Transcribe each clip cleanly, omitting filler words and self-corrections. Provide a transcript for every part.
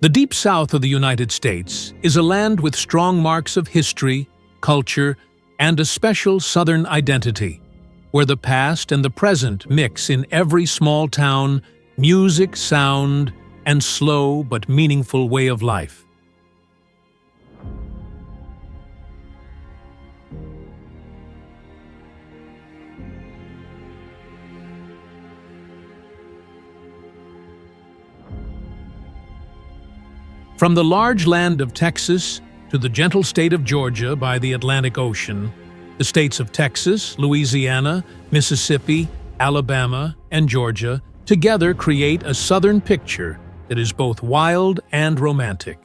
The deep south of the United States is a land with strong marks of history, culture, and a special Southern identity, where the past and the present mix in every small town, music, sound, and slow but meaningful way of life. From the large land of Texas to the gentle state of Georgia by the Atlantic Ocean, the states of Texas, Louisiana, Mississippi, Alabama, and Georgia together create a southern picture that is both wild and romantic.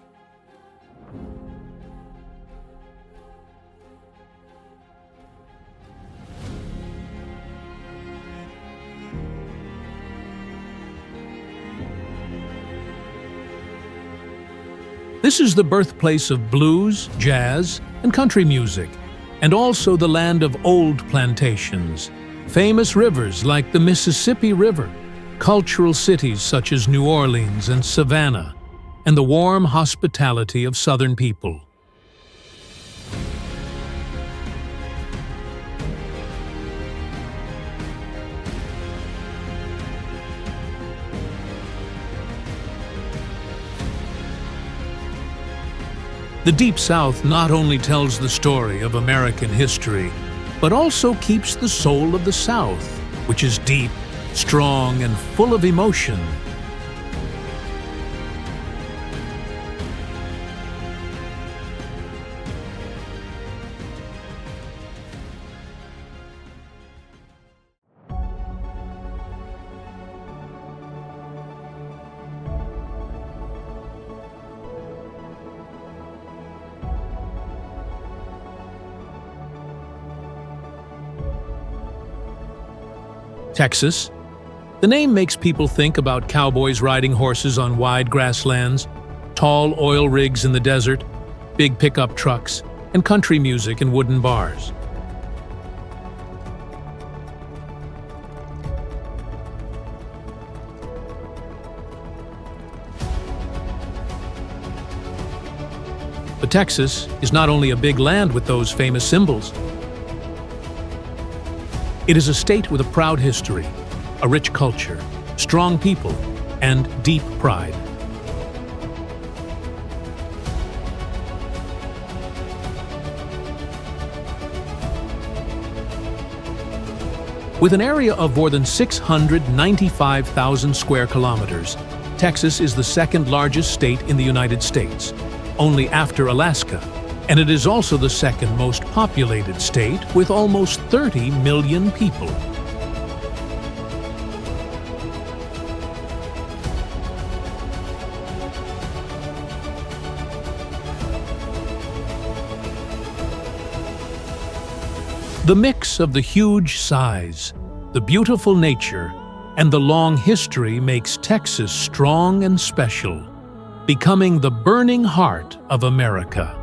This is the birthplace of blues, jazz, and country music, and also the land of old plantations, famous rivers like the Mississippi River, cultural cities such as New Orleans and Savannah, and the warm hospitality of Southern people. The Deep South not only tells the story of American history, but also keeps the soul of the South, which is deep, strong, and full of emotion. Texas. The name makes people think about cowboys riding horses on wide grasslands, tall oil rigs in the desert, big pickup trucks, and country music in wooden bars. But Texas is not only a big land with those famous symbols. It is a state with a proud history, a rich culture, strong people, and deep pride. With an area of more than 695,000 square kilometers, Texas is the second largest state in the United States, only after Alaska. And it is also the second most populated state with almost 30 million people. The mix of the huge size, the beautiful nature, and the long history makes Texas strong and special, becoming the burning heart of America.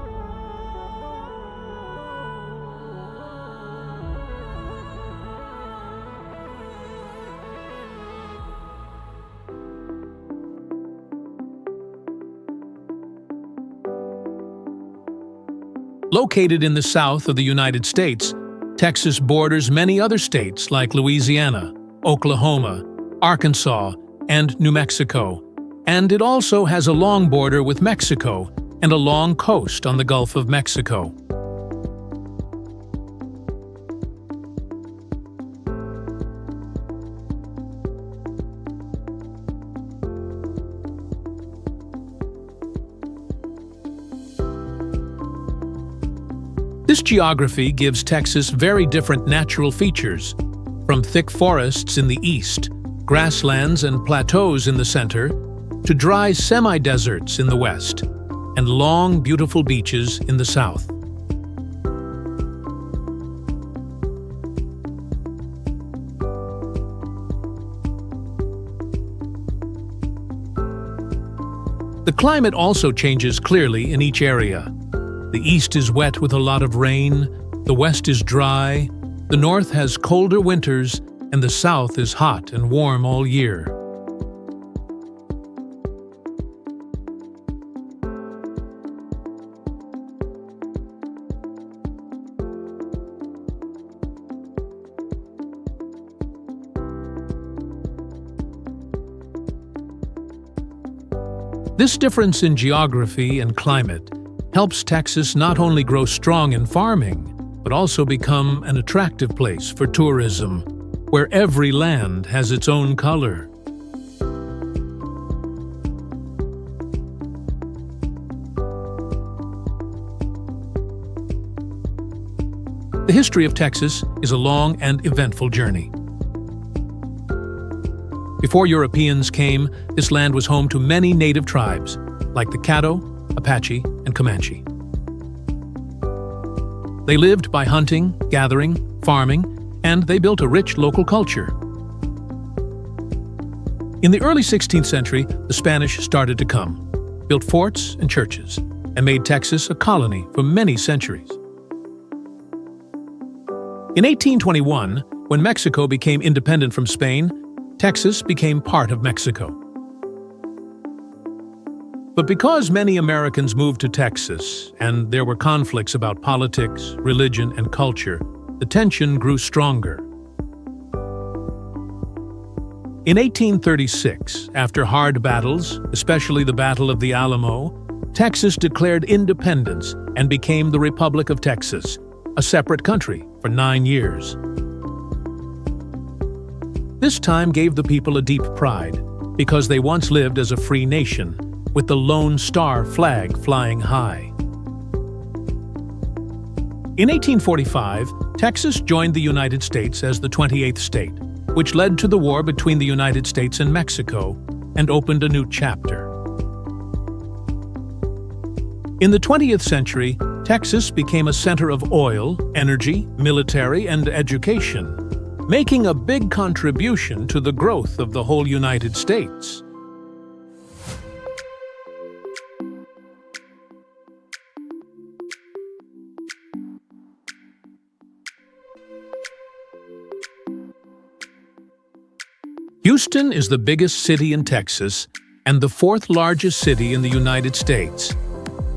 Located in the south of the United States, Texas borders many other states like Louisiana, Oklahoma, Arkansas, and New Mexico, and it also has a long border with Mexico and a long coast on the Gulf of Mexico. This geography gives Texas very different natural features, from thick forests in the east, grasslands and plateaus in the center, to dry semi-deserts in the west, and long, beautiful beaches in the south. The climate also changes clearly in each area. The east is wet with a lot of rain, the west is dry, the north has colder winters, and the south is hot and warm all year. This difference in geography and climate helps Texas not only grow strong in farming, but also become an attractive place for tourism, where every land has its own color. The history of Texas is a long and eventful journey. Before Europeans came, this land was home to many native tribes, like the Caddo, Apache, and Comanche. They lived by hunting, gathering, farming, and they built a rich local culture. In the early 16th century, the Spanish started to come, built forts and churches, and made Texas a colony for many centuries. In 1821, when Mexico became independent from Spain, Texas became part of Mexico. But because many Americans moved to Texas, and there were conflicts about politics, religion, and culture, the tension grew stronger. In 1836, after hard battles, especially the Battle of the Alamo, Texas declared independence and became the Republic of Texas, a separate country for 9 years. This time gave the people a deep pride, because they once lived as a free nation, with the Lone Star flag flying high. In 1845, Texas joined the United States as the 28th state, which led to the war between the United States and Mexico and opened a new chapter. In the 20th century, Texas became a center of oil, energy, military, and education, making a big contribution to the growth of the whole United States. Houston is the biggest city in Texas and the fourth largest city in the United States,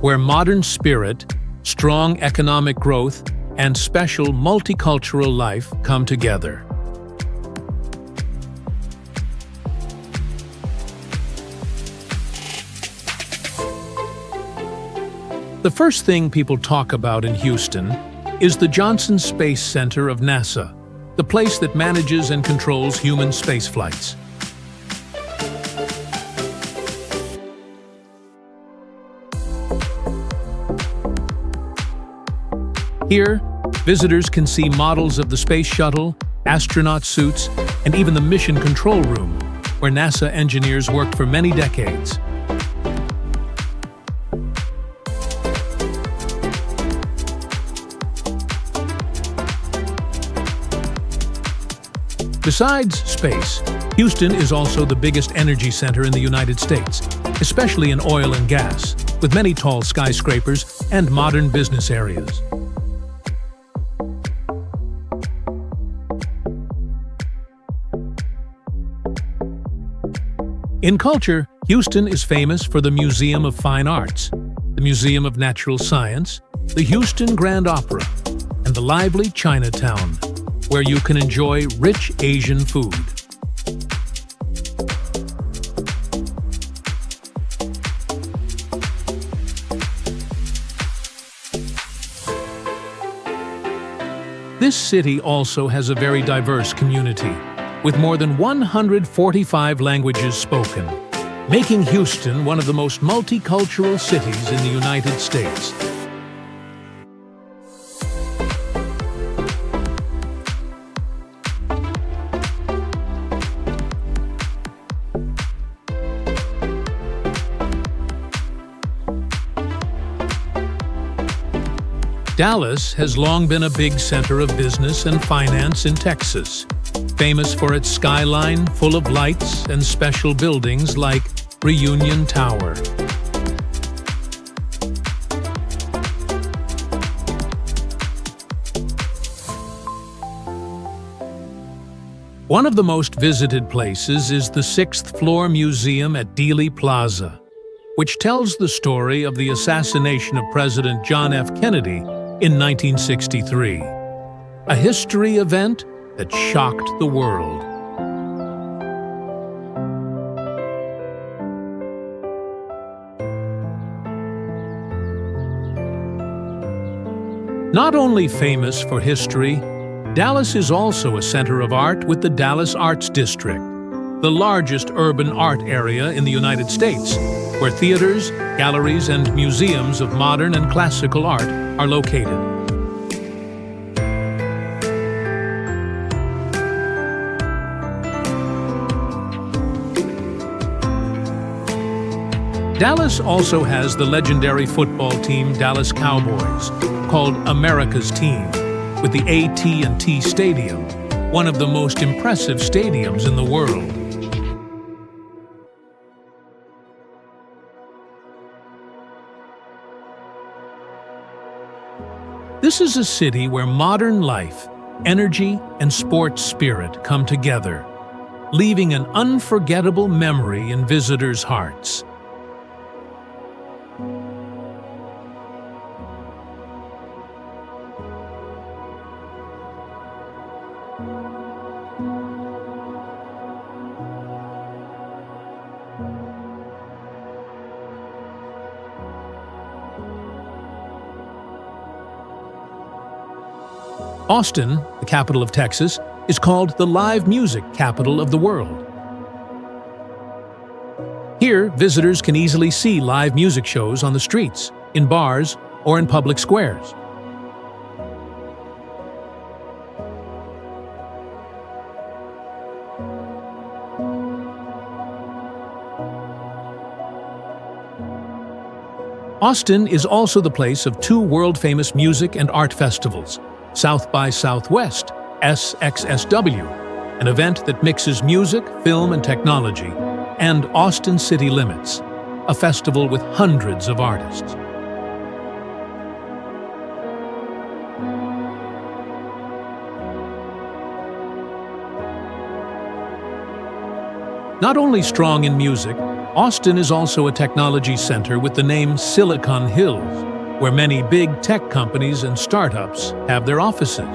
where modern spirit, strong economic growth, and special multicultural life come together. The first thing people talk about in Houston is the Johnson Space Center of NASA, the place that manages and controls human space flights. Here, visitors can see models of the space shuttle, astronaut suits, and even the mission control room, where NASA engineers worked for many decades. Besides space, Houston is also the biggest energy center in the United States, especially in oil and gas, with many tall skyscrapers and modern business areas. In culture, Houston is famous for the Museum of Fine Arts, the Museum of Natural Science, the Houston Grand Opera, and the lively Chinatown, where you can enjoy rich Asian food. This city also has a very diverse community, with more than 145 languages spoken, making Houston one of the most multicultural cities in the United States. Dallas has long been a big center of business and finance in Texas, famous for its skyline full of lights and special buildings like Reunion Tower. One of the most visited places is the 6th floor museum at Dealey Plaza, which tells the story of the assassination of President John F. Kennedy in 1963, a history event that shocked the world. Not only famous for history, Dallas is also a center of art with the Dallas Arts District, the largest urban art area in the United States, where theaters, galleries, and museums of modern and classical art are located. Dallas also has the legendary football team Dallas Cowboys, called America's Team, with the AT&T Stadium, one of the most impressive stadiums in the world. This is a city where modern life, energy, and sports spirit come together, leaving an unforgettable memory in visitors' hearts. Austin, the capital of Texas, is called the live music capital of the world. Here, visitors can easily see live music shows on the streets, in bars, or in public squares. Austin is also the place of two world-famous music and art festivals, South by Southwest, SXSW, an event that mixes music, film, and technology, and Austin City Limits, a festival with hundreds of artists. Not only strong in music, Austin is also a technology center with the name Silicon Hills, where many big tech companies and startups have their offices.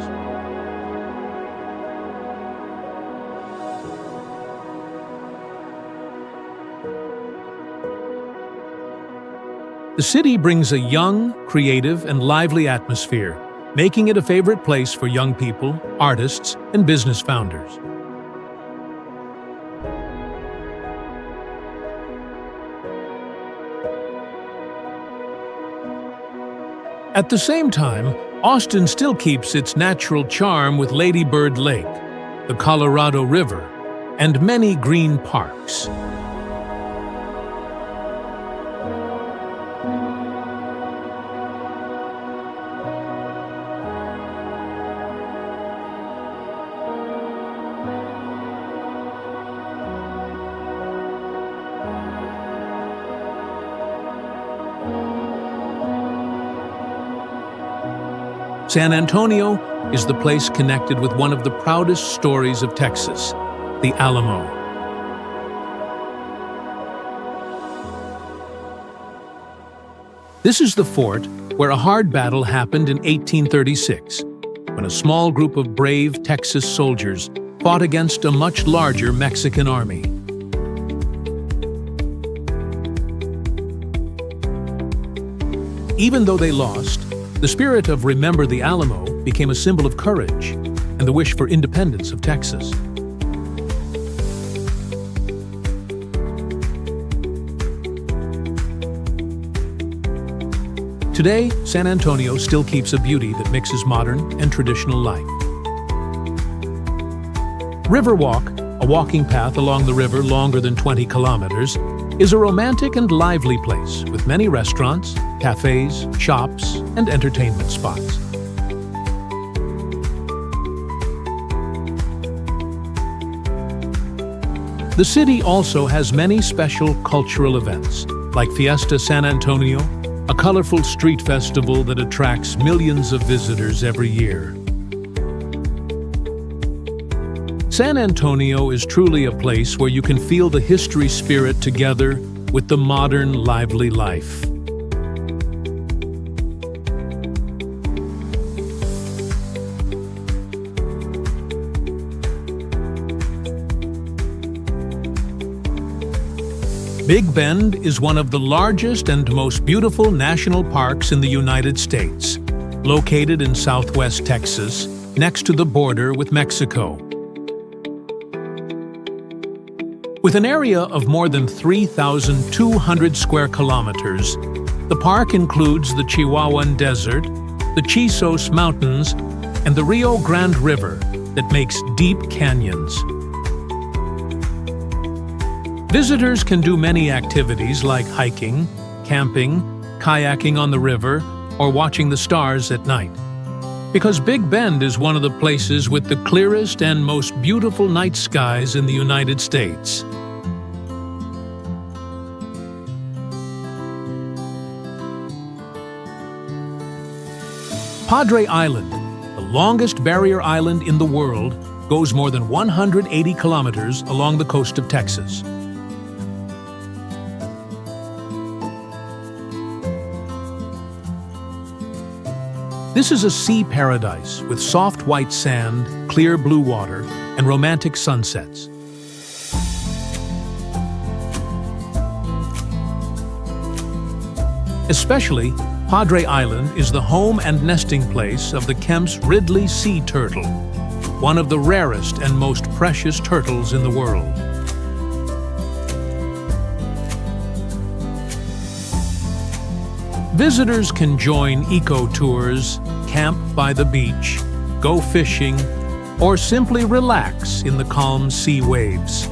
The city brings a young, creative, and lively atmosphere, making it a favorite place for young people, artists, and business founders. At the same time, Austin still keeps its natural charm with Lady Bird Lake, the Colorado River, and many green parks. San Antonio is the place connected with one of the proudest stories of Texas, the Alamo. This is the fort where a hard battle happened in 1836, when a small group of brave Texas soldiers fought against a much larger Mexican army. Even though they lost, the spirit of Remember the Alamo became a symbol of courage and the wish for independence of Texas. Today, San Antonio still keeps a beauty that mixes modern and traditional life. Riverwalk, a walking path along the river longer than 20 kilometers, is a romantic and lively place with many restaurants, cafes, shops, and entertainment spots. The city also has many special cultural events, like Fiesta San Antonio, a colorful street festival that attracts millions of visitors every year. San Antonio is truly a place where you can feel the history spirit together with the modern, lively life. Big Bend is one of the largest and most beautiful national parks in the United States. located in southwest Texas, next to the border with Mexico. With an area of more than 3,200 square kilometers, the park includes the Chihuahuan Desert, the Chisos Mountains, and the Rio Grande River that makes deep canyons. Visitors can do many activities like hiking, camping, kayaking on the river, or watching the stars at night. Because Big Bend is one of the places with the clearest and most beautiful night skies in the United States. Padre Island, the longest barrier island in the world, goes more than 180 kilometers along the coast of Texas. This is a sea paradise with soft white sand, clear blue water, and romantic sunsets. Especially, Padre Island is the home and nesting place of the Kemp's Ridley sea turtle, one of the rarest and most precious turtles in the world. Visitors can join eco-tours, camp by the beach, go fishing, or simply relax in the calm sea waves.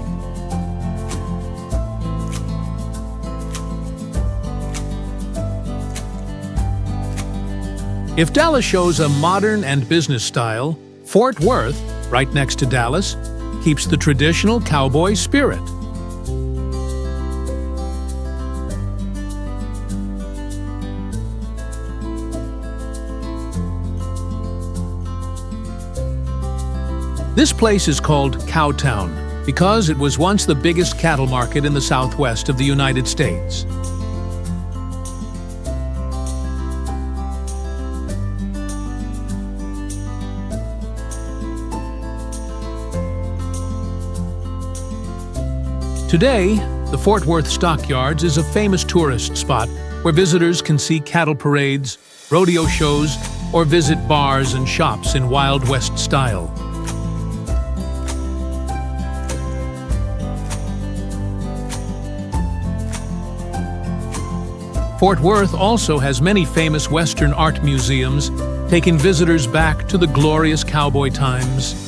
If Dallas shows a modern and business style, Fort Worth, right next to Dallas, keeps the traditional cowboy spirit. This place is called Cowtown because it was once the biggest cattle market in the southwest of the United States. Today, the Fort Worth Stockyards is a famous tourist spot where visitors can see cattle parades, rodeo shows, or visit bars and shops in Wild West style. Fort Worth also has many famous Western art museums, taking visitors back to the glorious cowboy times.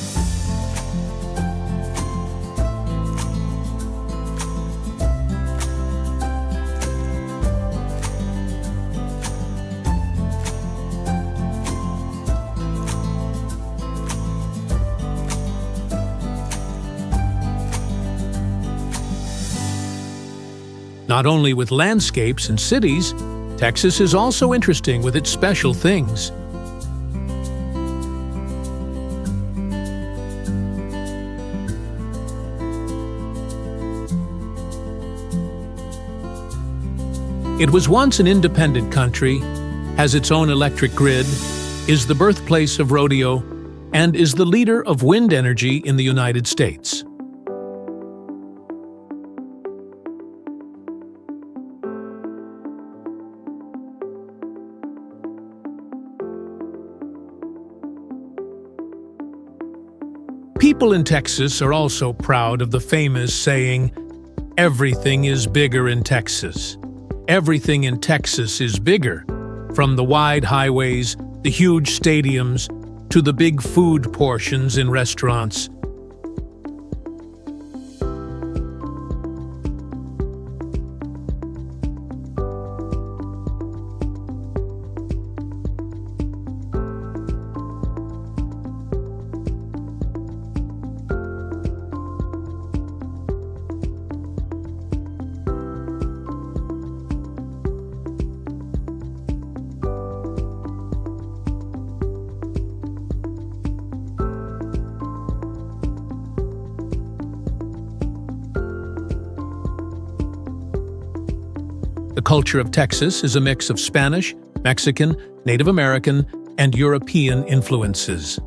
Not only with landscapes and cities, Texas is also interesting with its special things. It was once an independent country, has its own electric grid, is the birthplace of rodeo, and is the leader of wind energy in the United States. People in Texas are also proud of the famous saying, "Everything is bigger in Texas." Everything in Texas is bigger, from the wide highways, the huge stadiums, to the big food portions in restaurants. The culture of Texas is a mix of Spanish, Mexican, Native American, and European influences.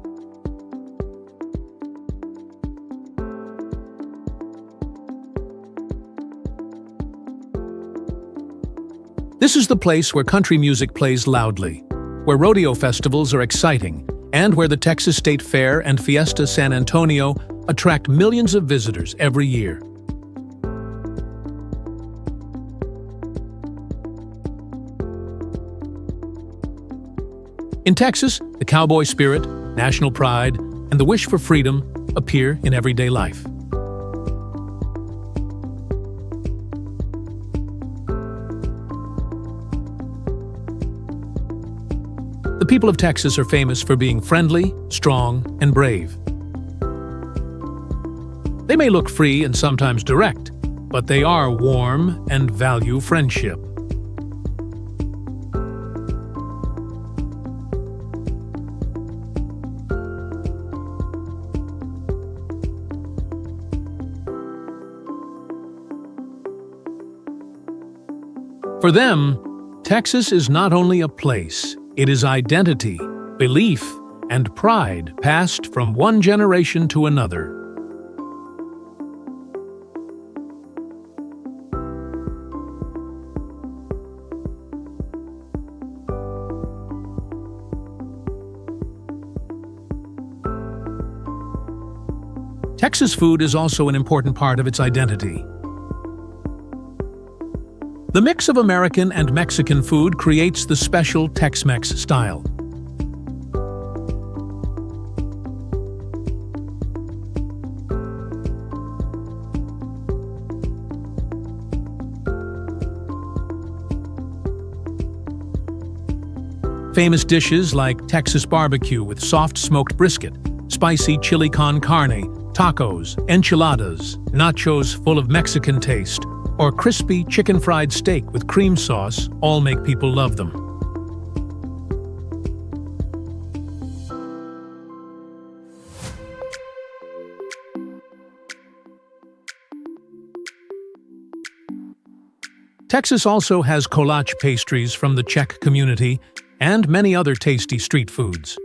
This is the place where country music plays loudly. where rodeo festivals are exciting, and where the Texas State Fair and Fiesta San Antonio attract millions of visitors every year. In Texas, the cowboy spirit, national pride, and the wish for freedom appear in everyday life. The people of Texas are famous for being friendly, strong, and brave. They may look free and sometimes direct, but they are warm and value friendship. For them, Texas is not only a place, it is identity, belief, and pride passed from one generation to another. Texas food is also an important part of its identity. The mix of American and Mexican food creates the special Tex-Mex style. Famous dishes like Texas barbecue with soft smoked brisket, spicy chili con carne, tacos, enchiladas, nachos full of Mexican taste, or crispy chicken fried steak with cream sauce all make people love them. Texas also has kolache pastries from the Czech community and many other tasty street foods.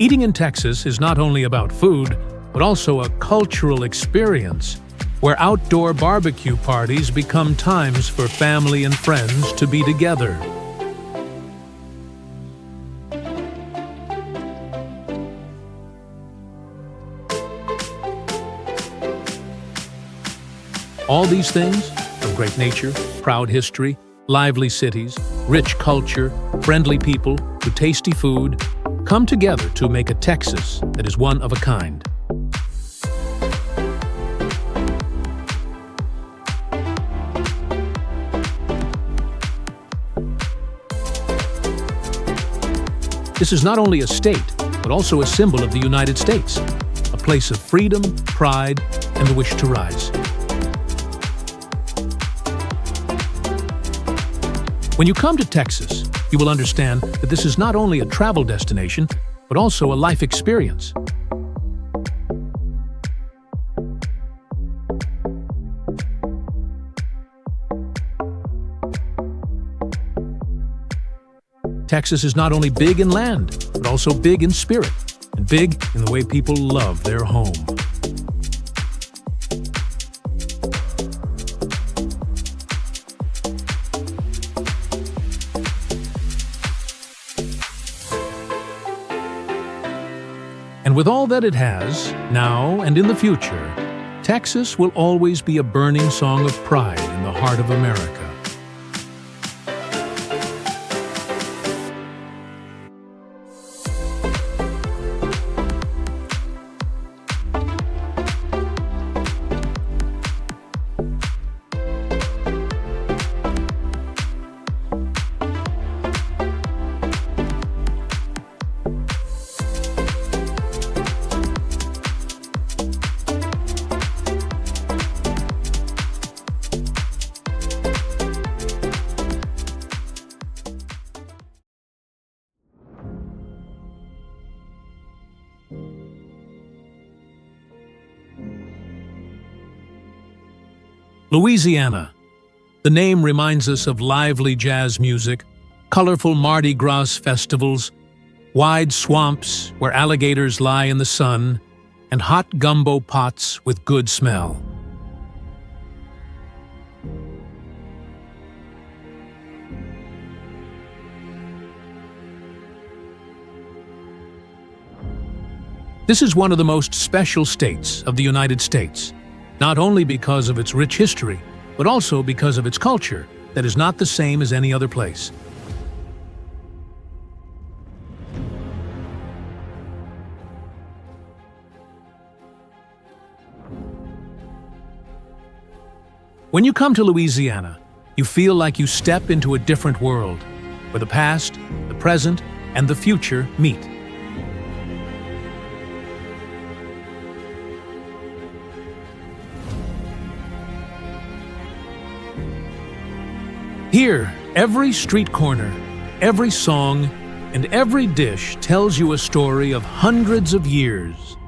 Eating in Texas is not only about food, but also a cultural experience, where outdoor barbecue parties become times for family and friends to be together. All these things, from great nature, proud history, lively cities, rich culture, friendly people, to tasty food, come together to make a Texas that is one of a kind. This is not only a state, but also a symbol of the United States, a place of freedom, pride, and the wish to rise. When you come to Texas, you will understand that this is not only a travel destination, but also a life experience. Texas is not only big in land, but also big in spirit, and big in the way people love their home. And with all that it has, now and in the future, Texas will always be a burning song of pride in the heart of America. Louisiana. The name reminds us of lively jazz music, colorful Mardi Gras festivals, wide swamps where alligators lie in the sun, and hot gumbo pots with good smell. This is one of the most special states of the United States, not only because of its rich history, but also because of its culture that is not the same as any other place. When you come to Louisiana, you feel like you step into a different world, where the past, the present, and the future meet. Here, every street corner, every song, and every dish tells you a story of hundreds of years.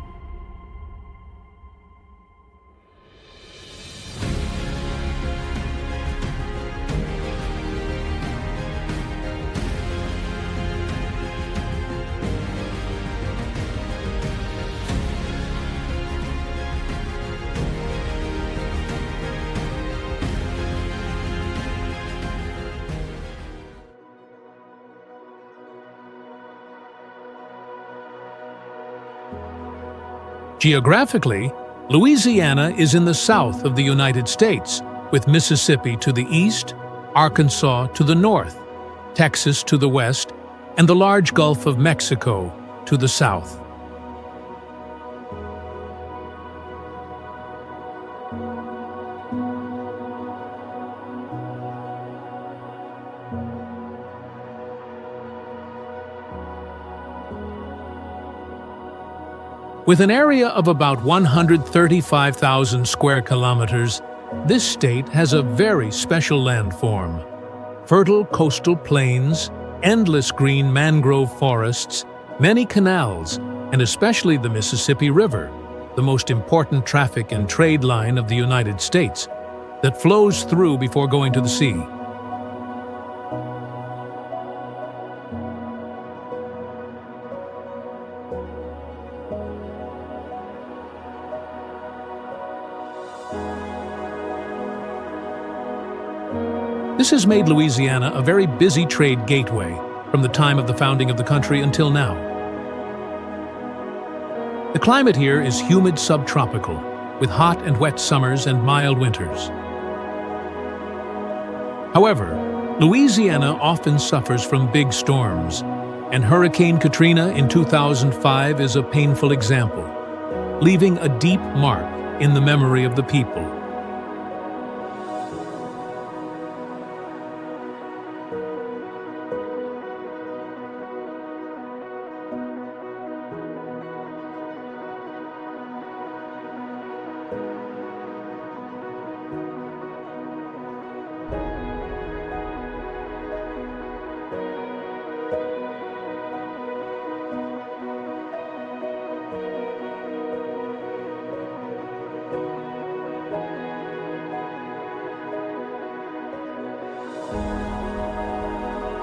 Geographically, Louisiana is in the south of the United States, with Mississippi to the east, Arkansas to the north, Texas to the west, and the large Gulf of Mexico to the south. With an area of about 135,000 square kilometers, this state has a very special landform. Fertile coastal plains, endless green mangrove forests, many canals, and especially the Mississippi River, the most important traffic and trade line of the United States, that flows through before going to the sea. This has made Louisiana a very busy trade gateway from the time of the founding of the country until now. The climate here is humid subtropical, with hot and wet summers and mild winters. However, Louisiana often suffers from big storms, and Hurricane Katrina in 2005 is a painful example, leaving a deep mark in the memory of the people.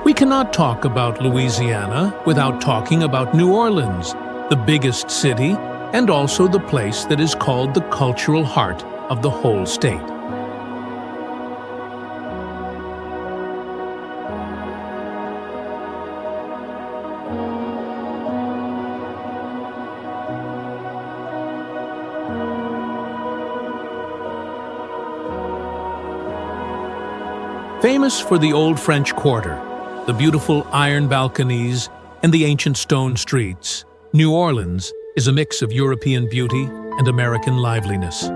We cannot talk about Louisiana without talking about New Orleans, the biggest city, and also the place that is called the cultural heart of the whole state. Famous for the old French Quarter, the beautiful iron balconies, and the ancient stone streets, New Orleans is a mix of European beauty and American liveliness.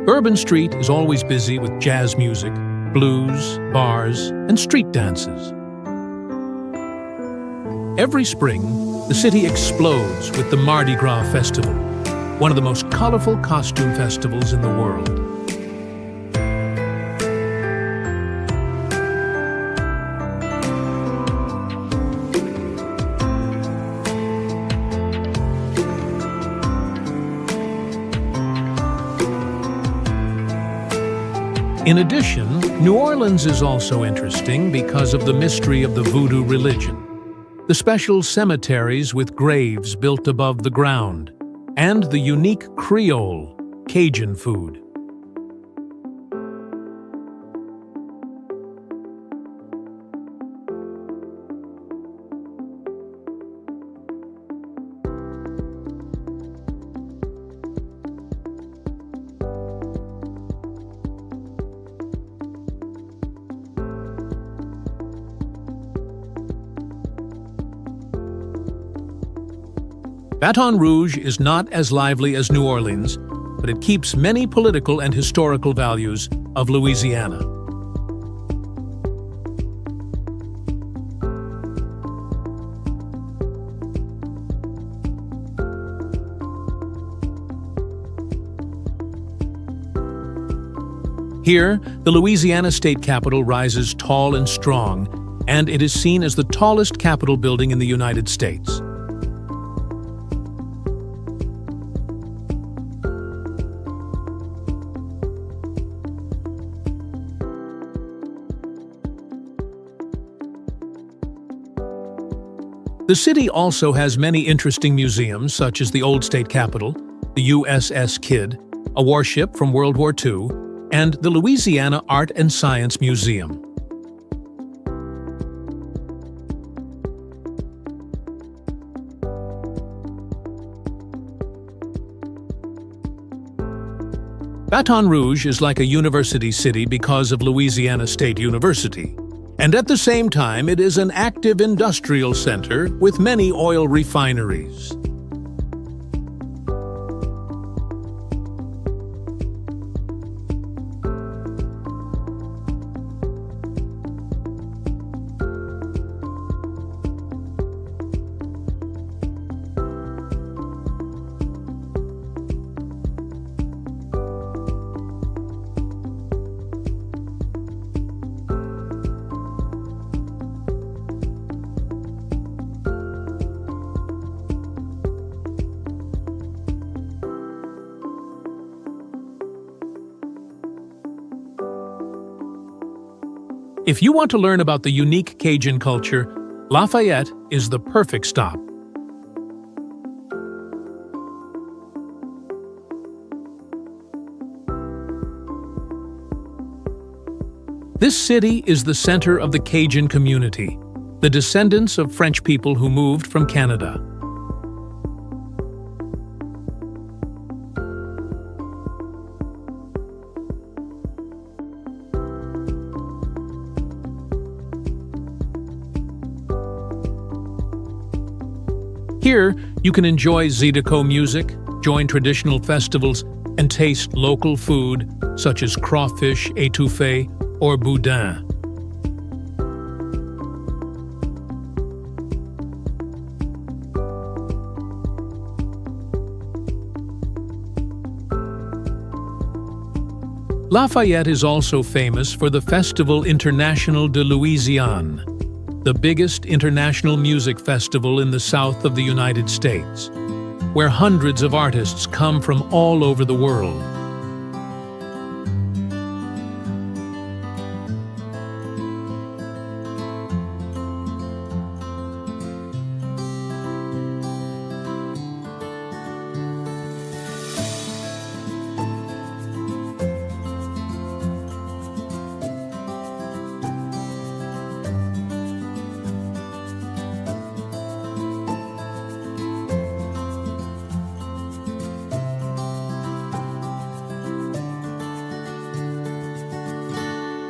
Bourbon Street is always busy with jazz music, blues, bars, and street dances. Every spring, the city explodes with the Mardi Gras Festival, one of the most colorful costume festivals in the world. In addition, New Orleans is also interesting because of the mystery of the Voodoo religion, the special cemeteries with graves built above the ground, and the unique Creole, Cajun food. Baton Rouge is not as lively as New Orleans, but it keeps many political and historical values of Louisiana. Here, the Louisiana State Capitol rises tall and strong, and it is seen as the tallest Capitol building in the United States. The city also has many interesting museums, such as the Old State Capitol, the USS Kidd, a warship from World War II, and the Louisiana Art and Science Museum. Baton Rouge is like a university city because of Louisiana State University. And at the same time, it is an active industrial center with many oil refineries. If you want to learn about the unique Cajun culture, Lafayette is the perfect stop. This city is the center of the Cajun community, the descendants of French people who moved from Canada. Here, you can enjoy Zydeco music, join traditional festivals, and taste local food such as crawfish étouffée or boudin. Lafayette is also famous for the Festival International de Louisiane, the biggest international music festival in the south of the United States, where hundreds of artists come from all over the world.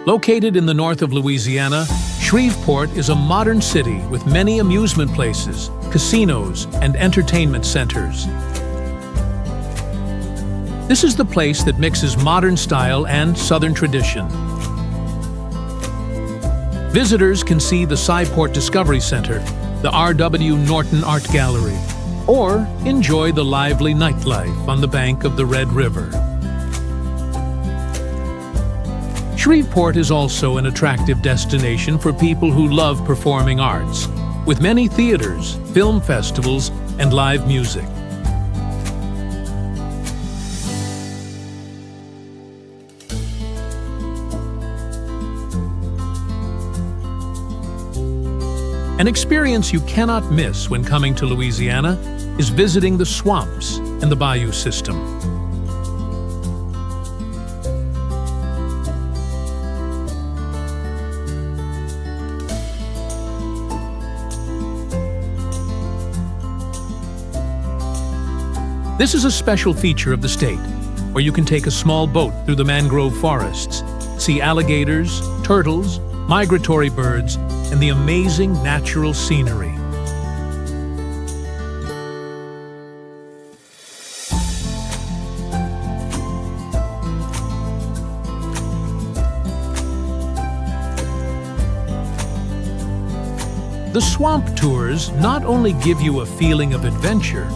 Located in the north of Louisiana, Shreveport is a modern city with many amusement places, casinos, and entertainment centers. This is the place that mixes modern style and Southern tradition. Visitors can see the Sci-Port Discovery Center, the R.W. Norton Art Gallery, or enjoy the lively nightlife on the bank of the Red River. Shreveport is also an attractive destination for people who love performing arts, with many theaters, film festivals, and live music. An experience you cannot miss when coming to Louisiana is visiting the swamps and the bayou system. This is a special feature of the state, where you can take a small boat through the mangrove forests, see alligators, turtles, migratory birds, and the amazing natural scenery. The swamp tours not only give you a feeling of adventure,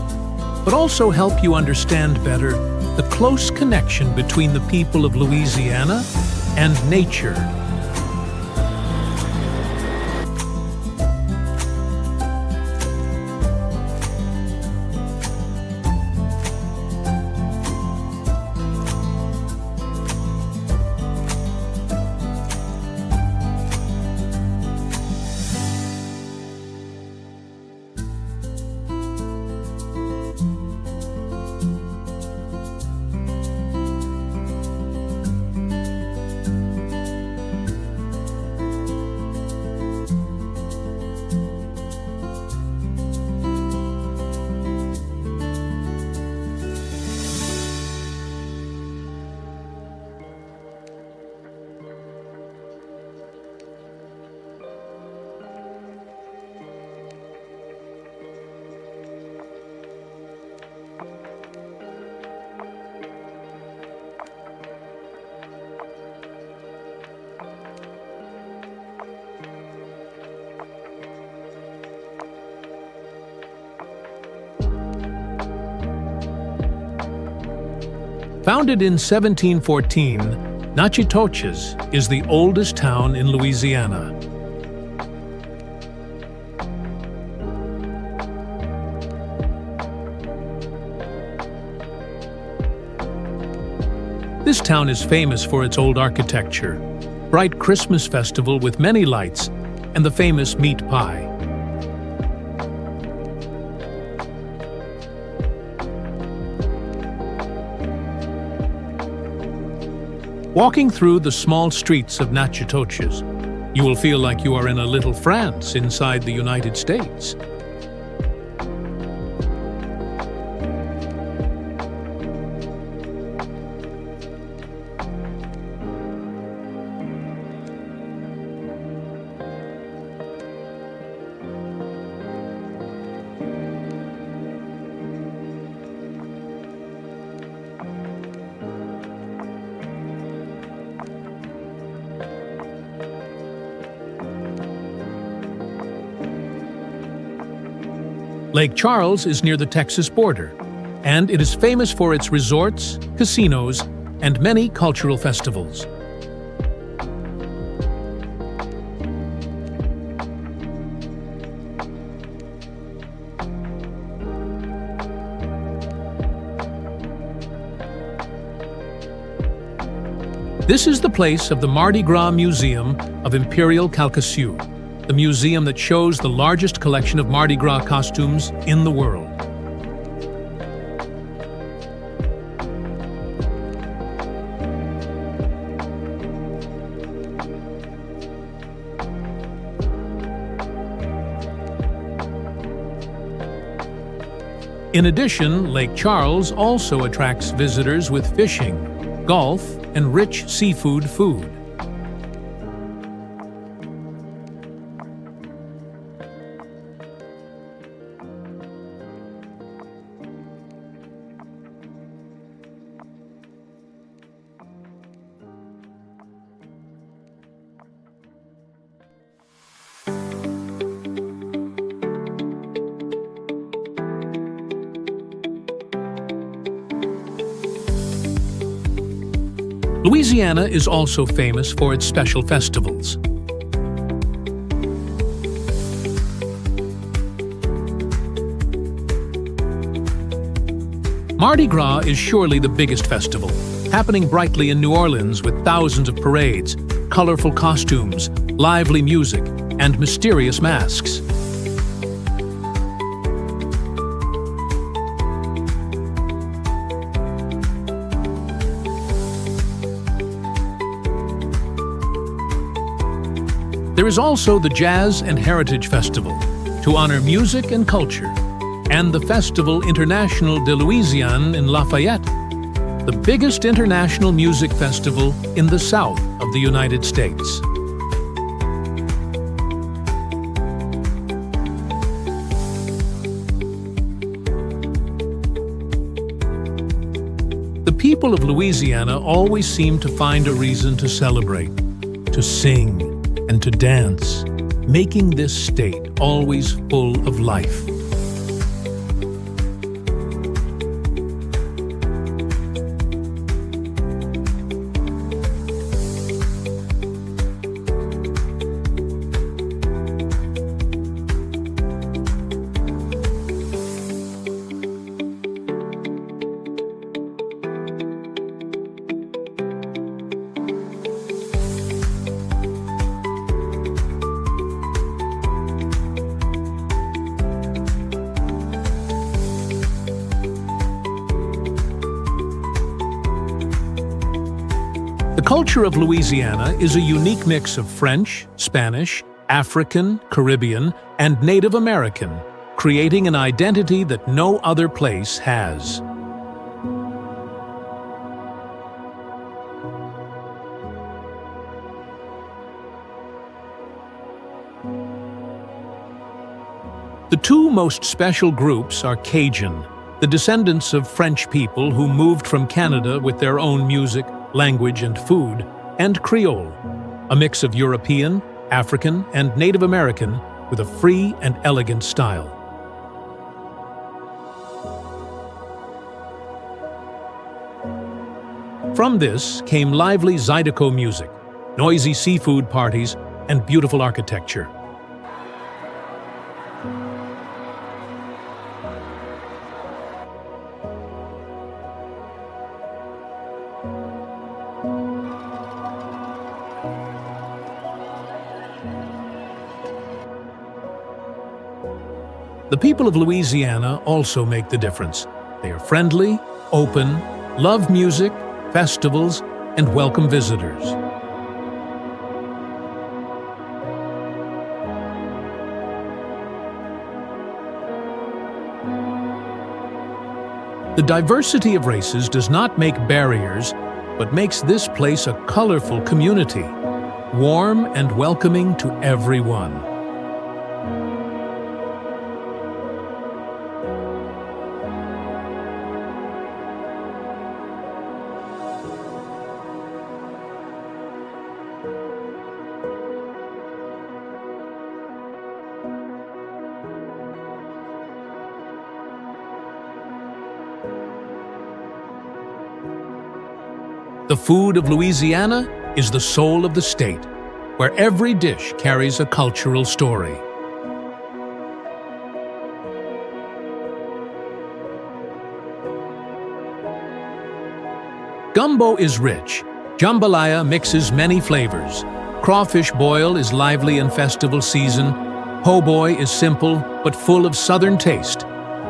but also help you understand better the close connection between the people of Louisiana and nature. Founded in 1714, Natchitoches is the oldest town in Louisiana. This town is famous for its old architecture, bright Christmas festival with many lights, and the famous meat pie. Walking through the small streets of Natchitoches, you will feel like you are in a little France inside the United States. Lake Charles is near the Texas border, and it is famous for its resorts, casinos, and many cultural festivals. This is the place of the Mardi Gras Museum of Imperial Calcasieu, the museum that shows the largest collection of Mardi Gras costumes in the world. In addition, Lake Charles also attracts visitors with fishing, golf, and rich seafood food. Louisiana is also famous for its special festivals. Mardi Gras is surely the biggest festival, happening brightly in New Orleans with thousands of parades, colorful costumes, lively music, and mysterious masks. There is also the Jazz and Heritage Festival, to honor music and culture, and the Festival International de Louisiane in Lafayette, the biggest international music festival in the south of the United States. The people of Louisiana always seem to find a reason to celebrate, to sing, and to dance, making this state always full of life. The culture of Louisiana is a unique mix of French, Spanish, African, Caribbean, and Native American, creating an identity that no other place has. The two most special groups are Cajun, the descendants of French people who moved from Canada with their own music, language, and food, and Creole, a mix of European, African, and Native American with a free and elegant style. From this came lively Zydeco music, noisy seafood parties, and beautiful architecture. The people of Louisiana also make the difference. They are friendly, open, love music, festivals, and welcome visitors. The diversity of races does not make barriers, but makes this place a colorful community, warm and welcoming to everyone. The food of Louisiana is the soul of the state, where every dish carries a cultural story. Gumbo is rich. Jambalaya mixes many flavors. Crawfish boil is lively in festival season. Po' boy is simple but full of southern taste.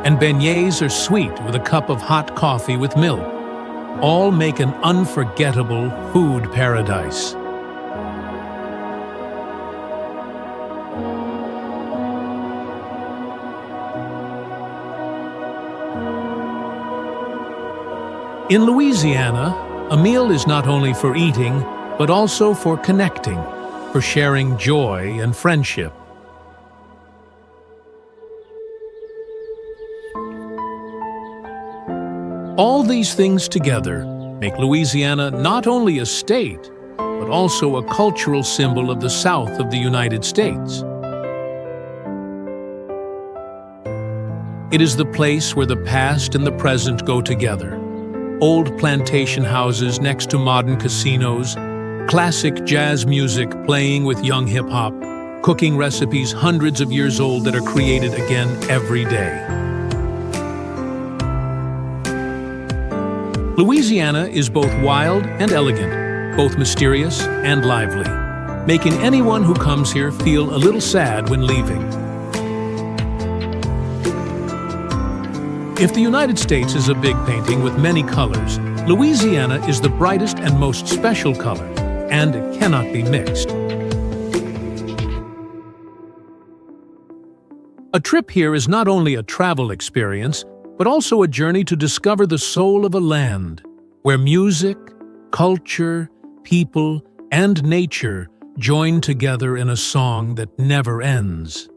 And beignets are sweet with a cup of hot coffee with milk. All make an unforgettable food paradise. In Louisiana, a meal is not only for eating, but also for connecting, for sharing joy and friendship. All these things together make Louisiana not only a state, but also a cultural symbol of the South of the United States. It is the place where the past and the present go together. Old plantation houses next to modern casinos, classic jazz music playing with young hip-hop, cooking recipes hundreds of years old that are created again every day. Louisiana is both wild and elegant, both mysterious and lively, making anyone who comes here feel a little sad when leaving. If the United States is a big painting with many colors, Louisiana is the brightest and most special color, and it cannot be mixed. A trip here is not only a travel experience, but also a journey to discover the soul of a land, where music, culture, people, and nature join together in a song that never ends.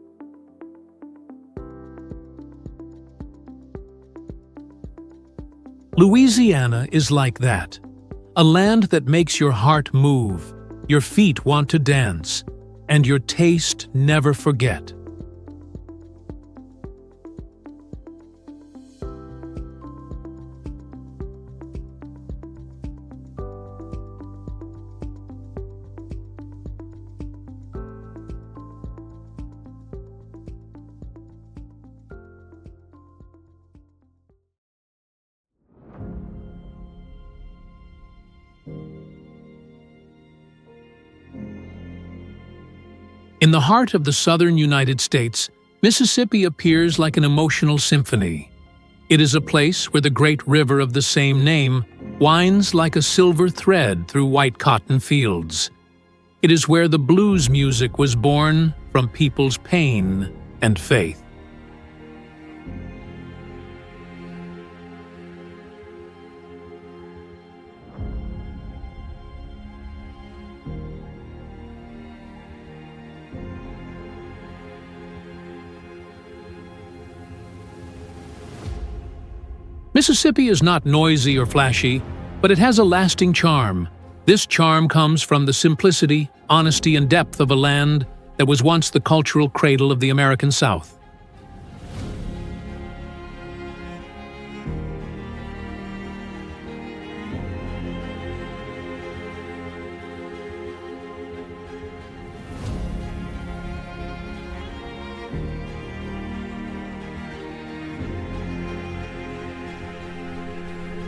Louisiana is like that, a land that makes your heart move, your feet want to dance, and your taste never forget. In the heart of the southern United States, Mississippi appears like an emotional symphony. It is a place where the great river of the same name winds like a silver thread through white cotton fields. It is where the blues music was born from people's pain and faith. Mississippi is not noisy or flashy, but it has a lasting charm. This charm comes from the simplicity, honesty, and depth of a land that was once the cultural cradle of the American South.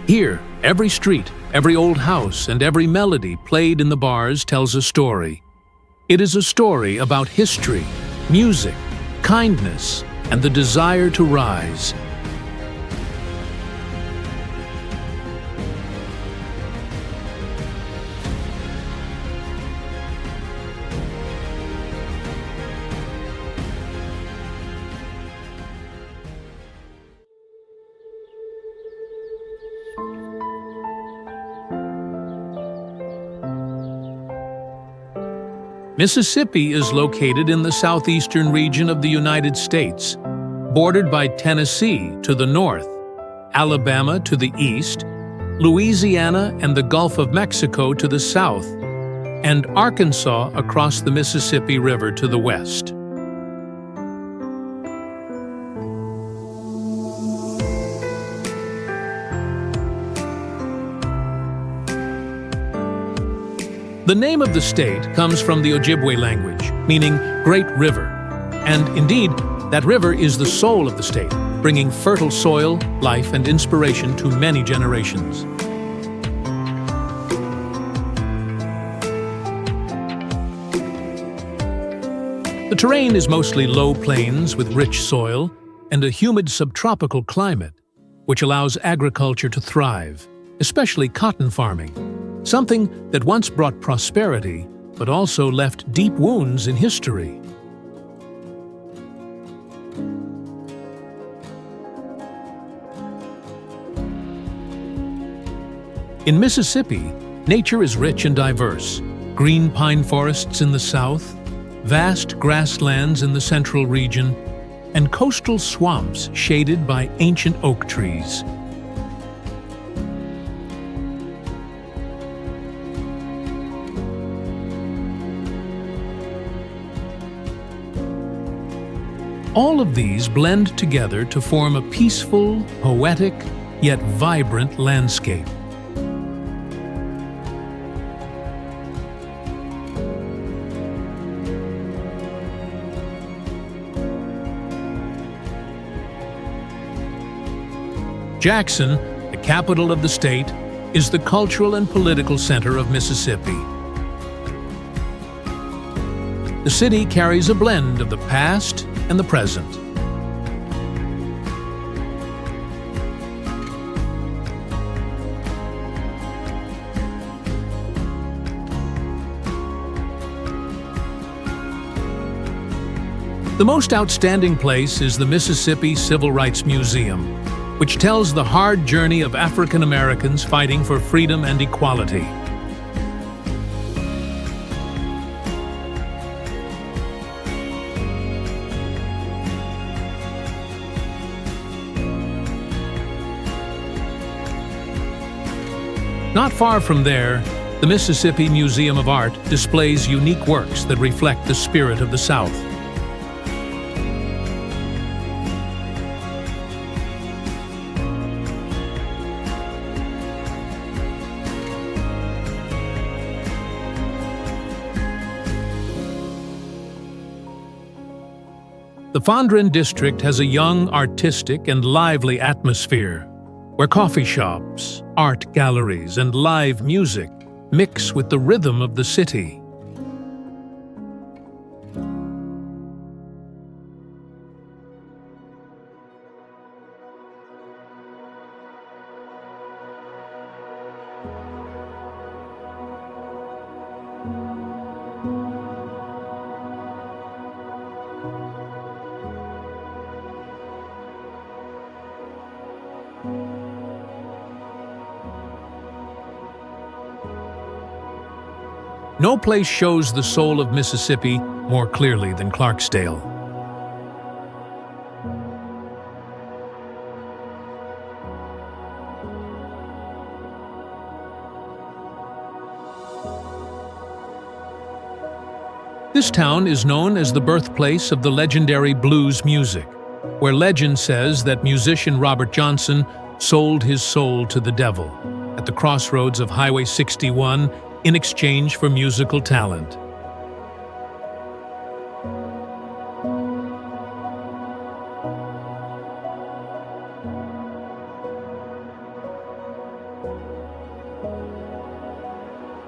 Here, every street, every old house, and every melody played in the bars tells a story. It is a story about history, music, kindness, and the desire to rise. Mississippi is located in the southeastern region of the United States, bordered by Tennessee to the north, Alabama to the east, Louisiana and the Gulf of Mexico to the south, and Arkansas across the Mississippi River to the west. The name of the state comes from the Ojibwe language, meaning Great River. And indeed, that river is the soul of the state, bringing fertile soil, life, and inspiration to many generations. The terrain is mostly low plains with rich soil and a humid subtropical climate, which allows agriculture to thrive, especially cotton farming. Something that once brought prosperity, but also left deep wounds in history. In Mississippi, nature is rich and diverse. Green pine forests in the south, vast grasslands in the central region, and coastal swamps shaded by ancient oak trees. All of these blend together to form a peaceful, poetic, yet vibrant landscape. Jackson, the capital of the state, is the cultural and political center of Mississippi. The city carries a blend of the past and the present. The most outstanding place is the Mississippi Civil Rights Museum, which tells the hard journey of African Americans fighting for freedom and equality. Not far from there, the Mississippi Museum of Art displays unique works that reflect the spirit of the South. The Fondren district has a young, artistic, and lively atmosphere, where coffee shops, art galleries, and live music mix with the rhythm of the city. No place shows the soul of Mississippi more clearly than Clarksdale. This town is known as the birthplace of the legendary blues music, where legend says that musician Robert Johnson sold his soul to the devil at the crossroads of Highway 61 in exchange for musical talent.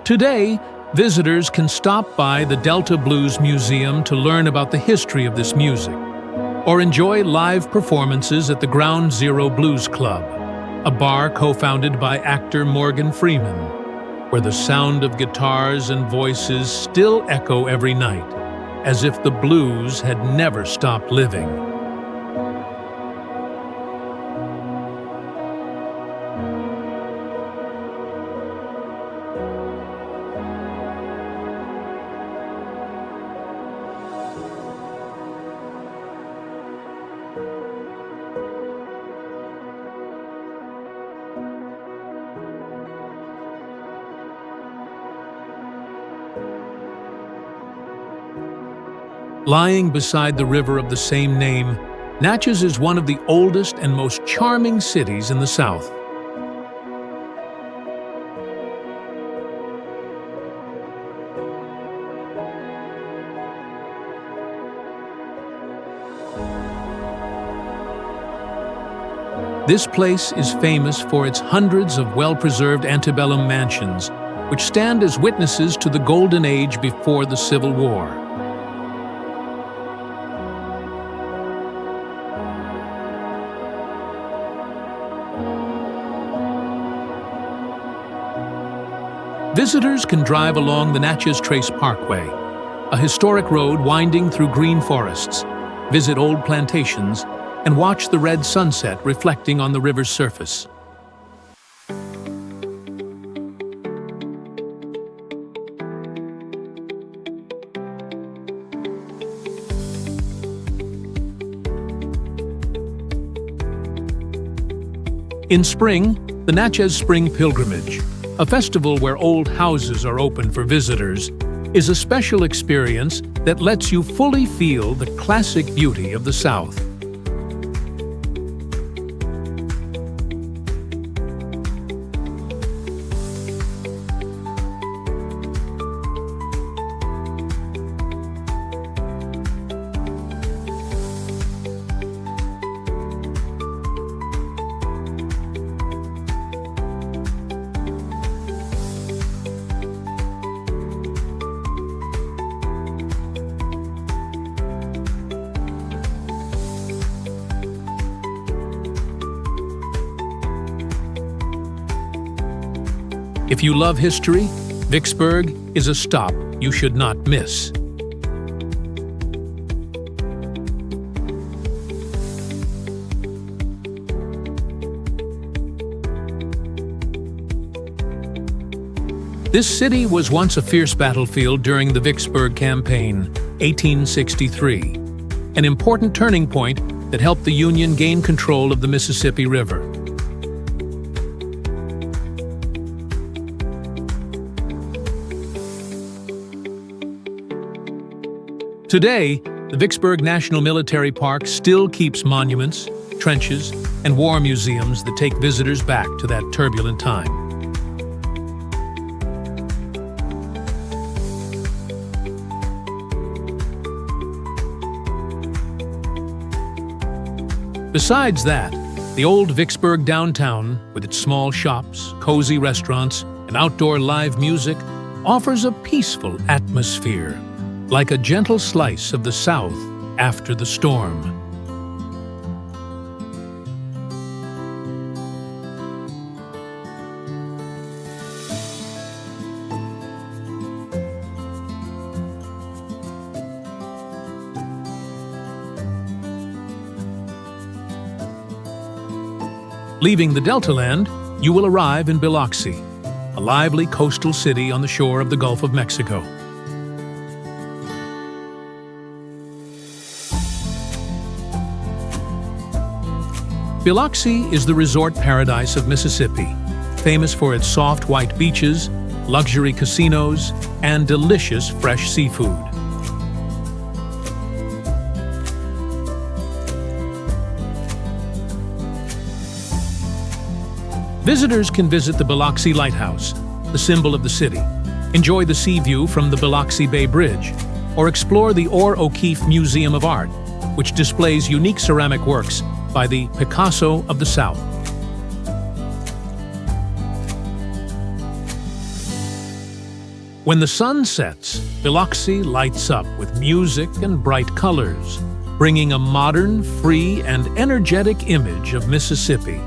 Today, visitors can stop by the Delta Blues Museum to learn about the history of this music, or enjoy live performances at the Ground Zero Blues Club, a bar co-founded by actor Morgan Freeman, where the sound of guitars and voices still echo every night, as if the blues had never stopped living. Lying beside the river of the same name, Natchez is one of the oldest and most charming cities in the South. This place is famous for its hundreds of well-preserved antebellum mansions, which stand as witnesses to the golden age before the Civil War. Visitors can drive along the Natchez Trace Parkway, a historic road winding through green forests, visit old plantations, and watch the red sunset reflecting on the river's surface. In spring, the Natchez Spring Pilgrimage, a festival where old houses are open for visitors, is a special experience that lets you fully feel the classic beauty of the South. If you love history, Vicksburg is a stop you should not miss. This city was once a fierce battlefield during the Vicksburg Campaign, 1863, an important turning point that helped the Union gain control of the Mississippi River. Today, the Vicksburg National Military Park still keeps monuments, trenches, and war museums that take visitors back to that turbulent time. Besides that, the old Vicksburg downtown, with its small shops, cozy restaurants, and outdoor live music, offers a peaceful atmosphere, like a gentle slice of the South after the storm. Leaving the Deltaland, you will arrive in Biloxi, a lively coastal city on the shore of the Gulf of Mexico. Biloxi is the resort paradise of Mississippi, famous for its soft white beaches, luxury casinos, and delicious fresh seafood. Visitors can visit the Biloxi Lighthouse, the symbol of the city, enjoy the sea view from the Biloxi Bay Bridge, or explore the Orr O'Keefe Museum of Art, which displays unique ceramic works by the Picasso of the South. When the sun sets, Biloxi lights up with music and bright colors, bringing a modern, free, and energetic image of Mississippi.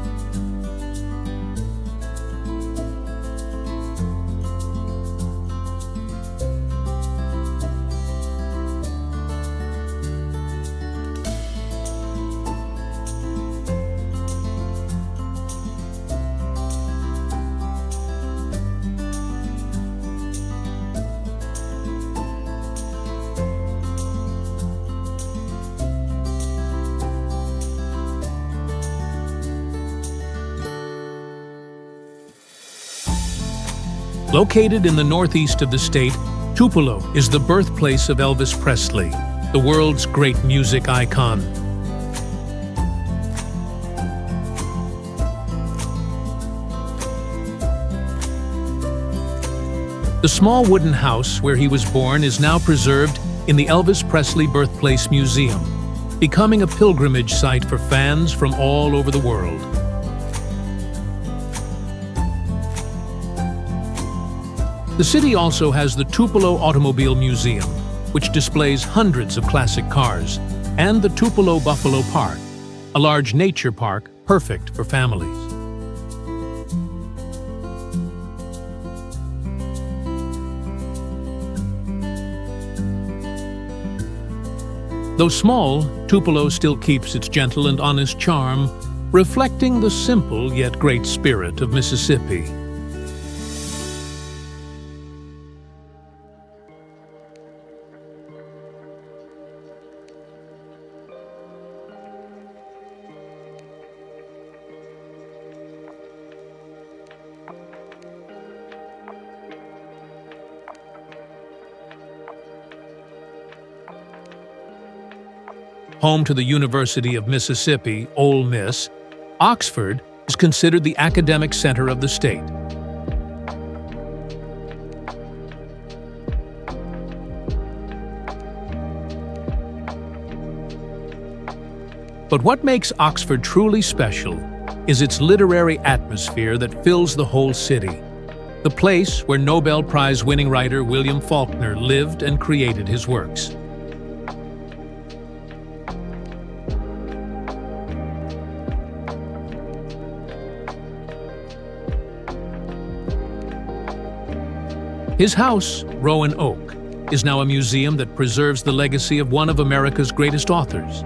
Located in the northeast of the state, Tupelo is the birthplace of Elvis Presley, the world's great music icon. The small wooden house where he was born is now preserved in the Elvis Presley Birthplace Museum, becoming a pilgrimage site for fans from all over the world. The city also has the Tupelo Automobile Museum, which displays hundreds of classic cars, and the Tupelo Buffalo Park, a large nature park perfect for families. Though small, Tupelo still keeps its gentle and honest charm, reflecting the simple yet great spirit of Mississippi. Home to the University of Mississippi, Ole Miss, Oxford is considered the academic center of the state. But what makes Oxford truly special is its literary atmosphere that fills the whole city, the place where Nobel Prize-winning writer William Faulkner lived and created his works. His house, Rowan Oak, is now a museum that preserves the legacy of one of America's greatest authors.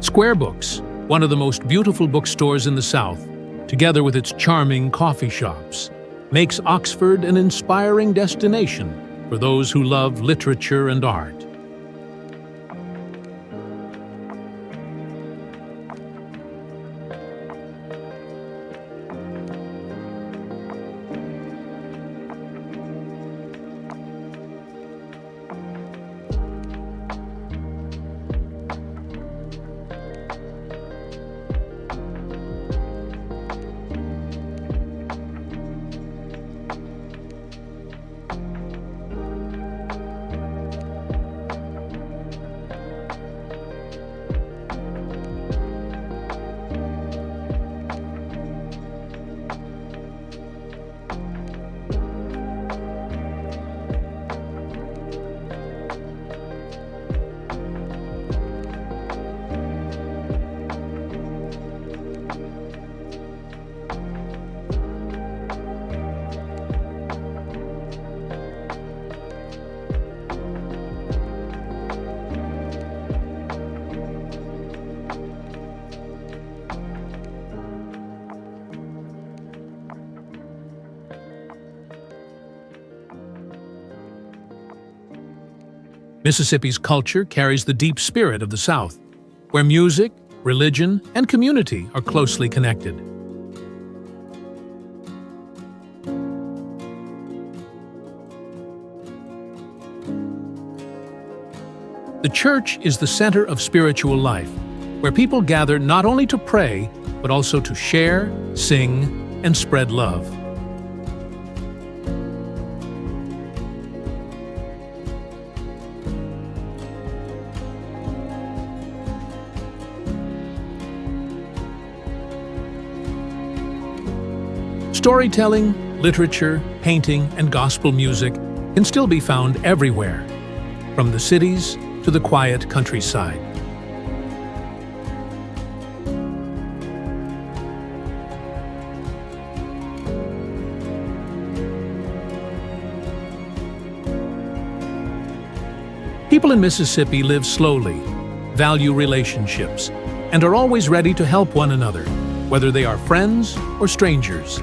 Square Books, one of the most beautiful bookstores in the South, together with its charming coffee shops, makes Oxford an inspiring destination for those who love literature and art. Mississippi's culture carries the deep spirit of the South, where music, religion, and community are closely connected. The church is the center of spiritual life, where people gather not only to pray, but also to share, sing, and spread love. Storytelling, literature, painting, and gospel music can still be found everywhere, from the cities to the quiet countryside. People in Mississippi live slowly, value relationships, and are always ready to help one another, whether they are friends or strangers.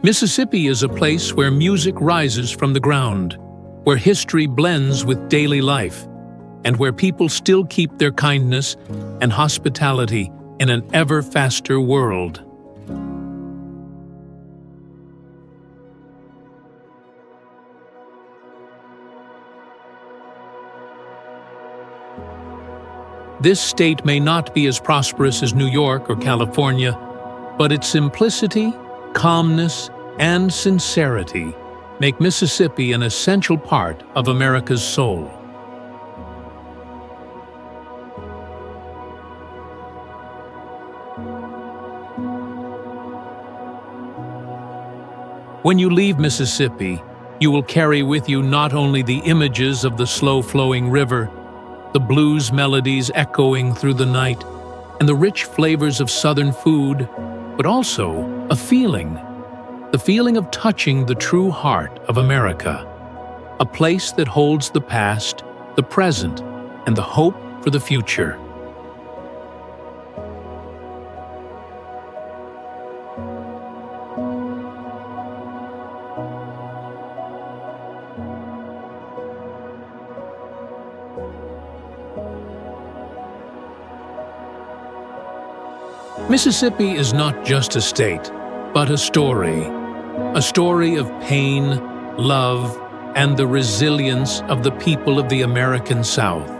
Mississippi is a place where music rises from the ground, where history blends with daily life, and where people still keep their kindness and hospitality in an ever faster world. This state may not be as prosperous as New York or California, but its simplicity, calmness, and sincerity make Mississippi an essential part of America's soul. When you leave Mississippi, you will carry with you not only the images of the slow-flowing river, the blues melodies echoing through the night, and the rich flavors of Southern food, but also a feeling, the feeling of touching the true heart of America. a place that holds the past, the present, and the hope for the future. Mississippi is not just a state, but a story of pain, love, and the resilience of the people of the American South.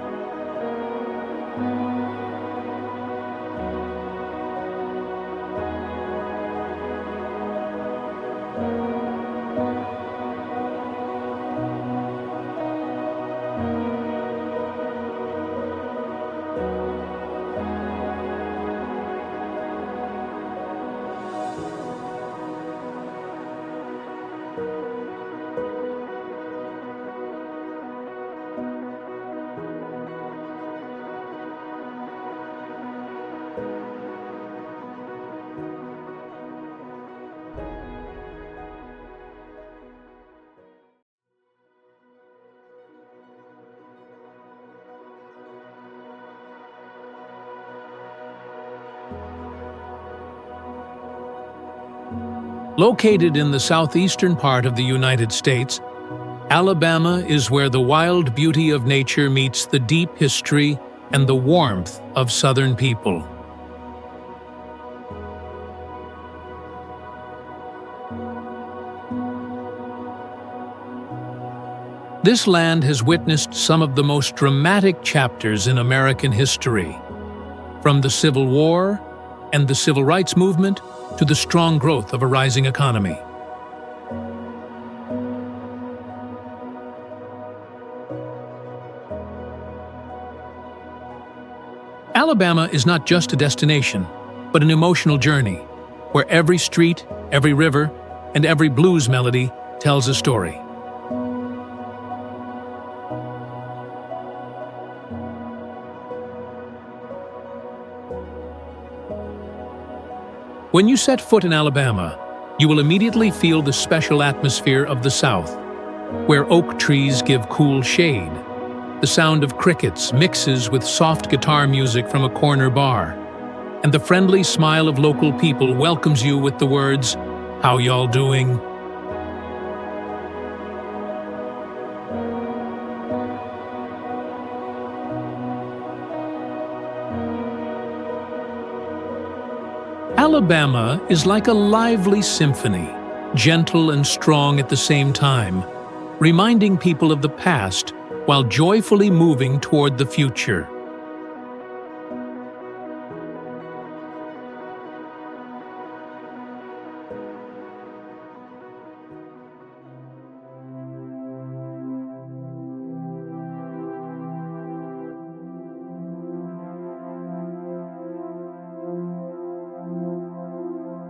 Located in the southeastern part of the United States, Alabama is where the wild beauty of nature meets the deep history and the warmth of Southern people. This land has witnessed some of the most dramatic chapters in American history, from the Civil War and the Civil Rights Movement to the strong growth of a rising economy. Alabama is not just a destination, but an emotional journey, where every street, every river, and every blues melody tells a story. When you set foot in Alabama, you will immediately feel the special atmosphere of the South, where oak trees give cool shade. The sound of crickets mixes with soft guitar music from a corner bar, and the friendly smile of local people welcomes you with the words, "How y'all doing?" Alabama is like a lively symphony, gentle and strong at the same time, reminding people of the past while joyfully moving toward the future.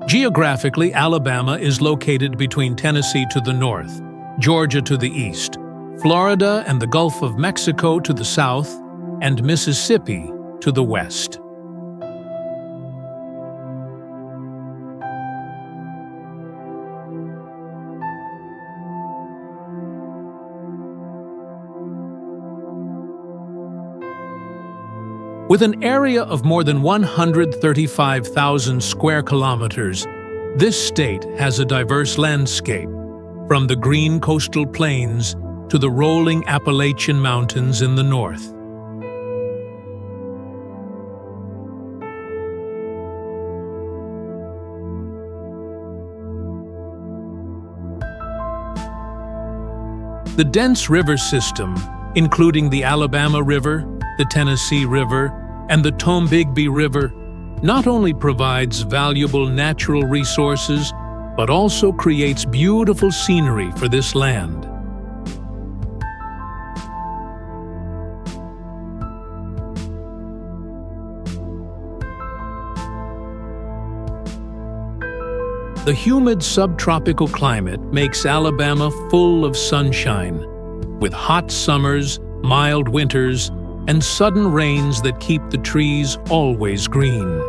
Geographically, Alabama is located between Tennessee to the north, Georgia to the east, Florida and the Gulf of Mexico to the south, and Mississippi to the west. With an area of more than 135,000 square kilometers, this state has a diverse landscape, from the green coastal plains to the rolling Appalachian Mountains in the north. The dense river system, including the Alabama River, the Tennessee River, and the Tombigbee River, not only provides valuable natural resources, but also creates beautiful scenery for this land. The humid subtropical climate makes Alabama full of sunshine, with hot summers, mild winters, and sudden rains that keep the trees always green.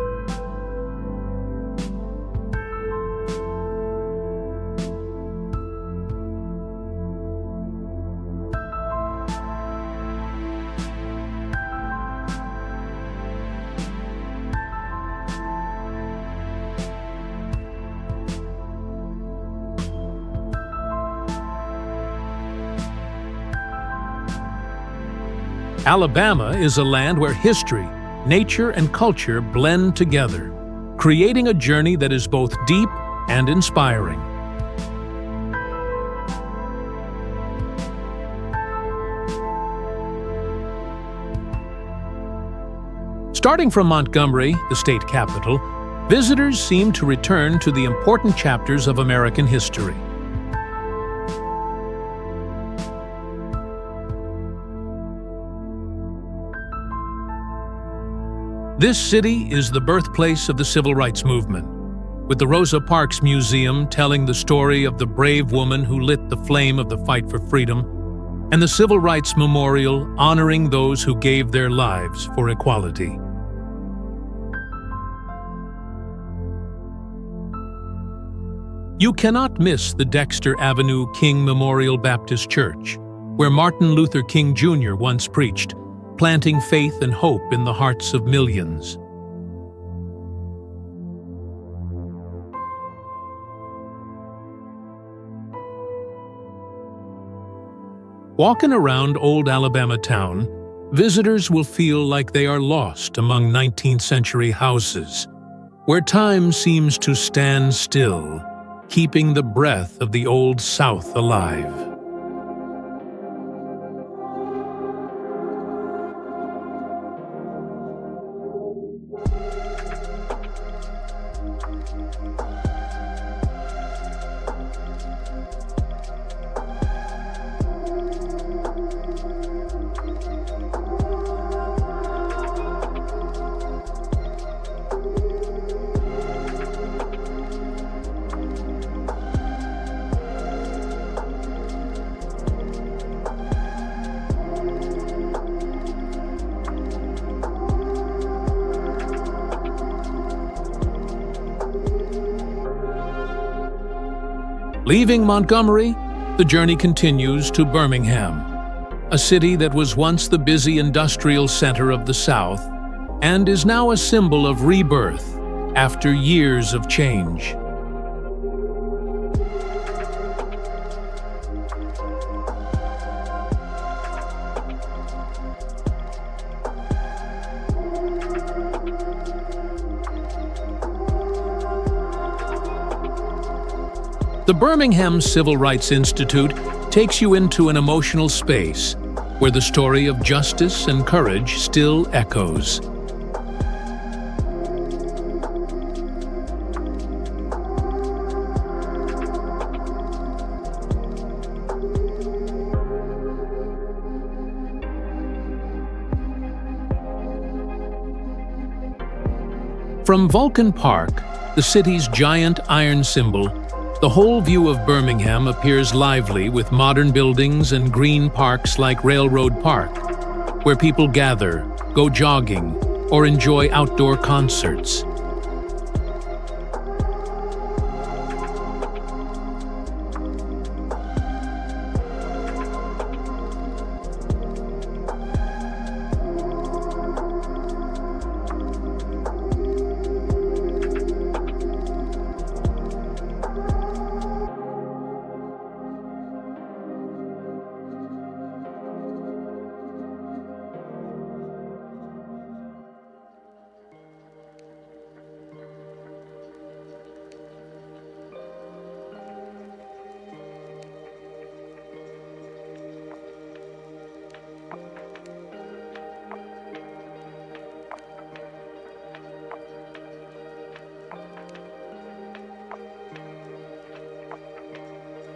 Alabama is a land where history, nature, and culture blend together, creating a journey that is both deep and inspiring. Starting from Montgomery, the state capital, visitors seem to return to the important chapters of American history. This city is the birthplace of the Civil Rights Movement, with the Rosa Parks Museum telling the story of the brave woman who lit the flame of the fight for freedom, and the Civil Rights Memorial honoring those who gave their lives for equality. You cannot miss the Dexter Avenue King Memorial Baptist Church, where Martin Luther King Jr. once preached, planting faith and hope in the hearts of millions. Walking around old Alabama town, visitors will feel like they are lost among 19th century houses, where time seems to stand still, keeping the breath of the Old South alive. Leaving Montgomery, the journey continues to Birmingham, a city that was once the busy industrial center of the South and is now a symbol of rebirth after years of change. The Birmingham Civil Rights Institute takes you into an emotional space where the story of justice and courage still echoes. From Vulcan Park, the city's giant iron symbol, the whole view of Birmingham appears lively with modern buildings and green parks like Railroad Park, where people gather, go jogging, or enjoy outdoor concerts.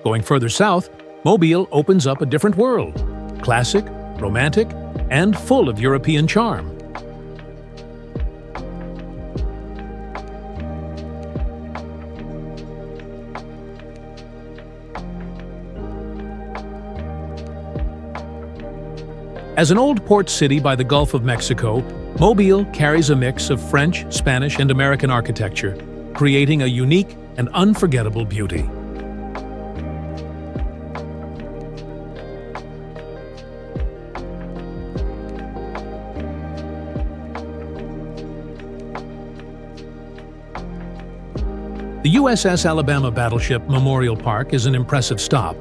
Going further south, Mobile opens up a different world, classic, romantic, and full of European charm. As an old port city by the Gulf of Mexico, Mobile carries a mix of French, Spanish, and American architecture, creating a unique and unforgettable beauty. The USS Alabama Battleship Memorial Park is an impressive stop,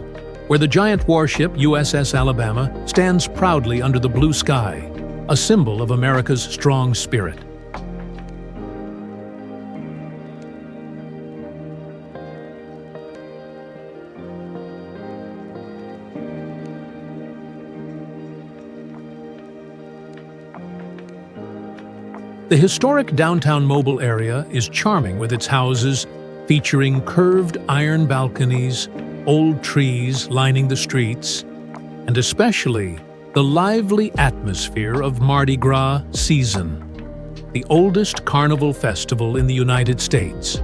where the giant warship USS Alabama stands proudly under the blue sky, a symbol of America's strong spirit. The historic downtown Mobile area is charming with its houses featuring curved iron balconies, old trees lining the streets, and especially the lively atmosphere of Mardi Gras season, the oldest carnival festival in the United States.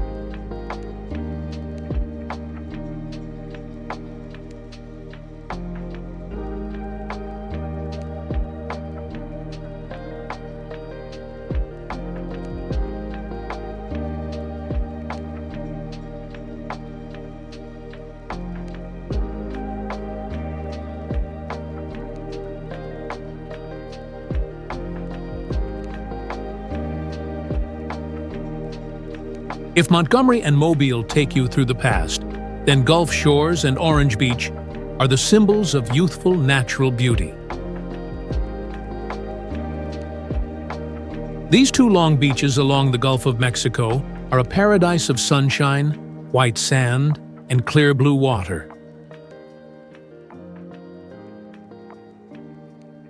If Montgomery and Mobile take you through the past, then Gulf Shores and Orange Beach are the symbols of youthful natural beauty. These two long beaches along the Gulf of Mexico are a paradise of sunshine, white sand, and clear blue water.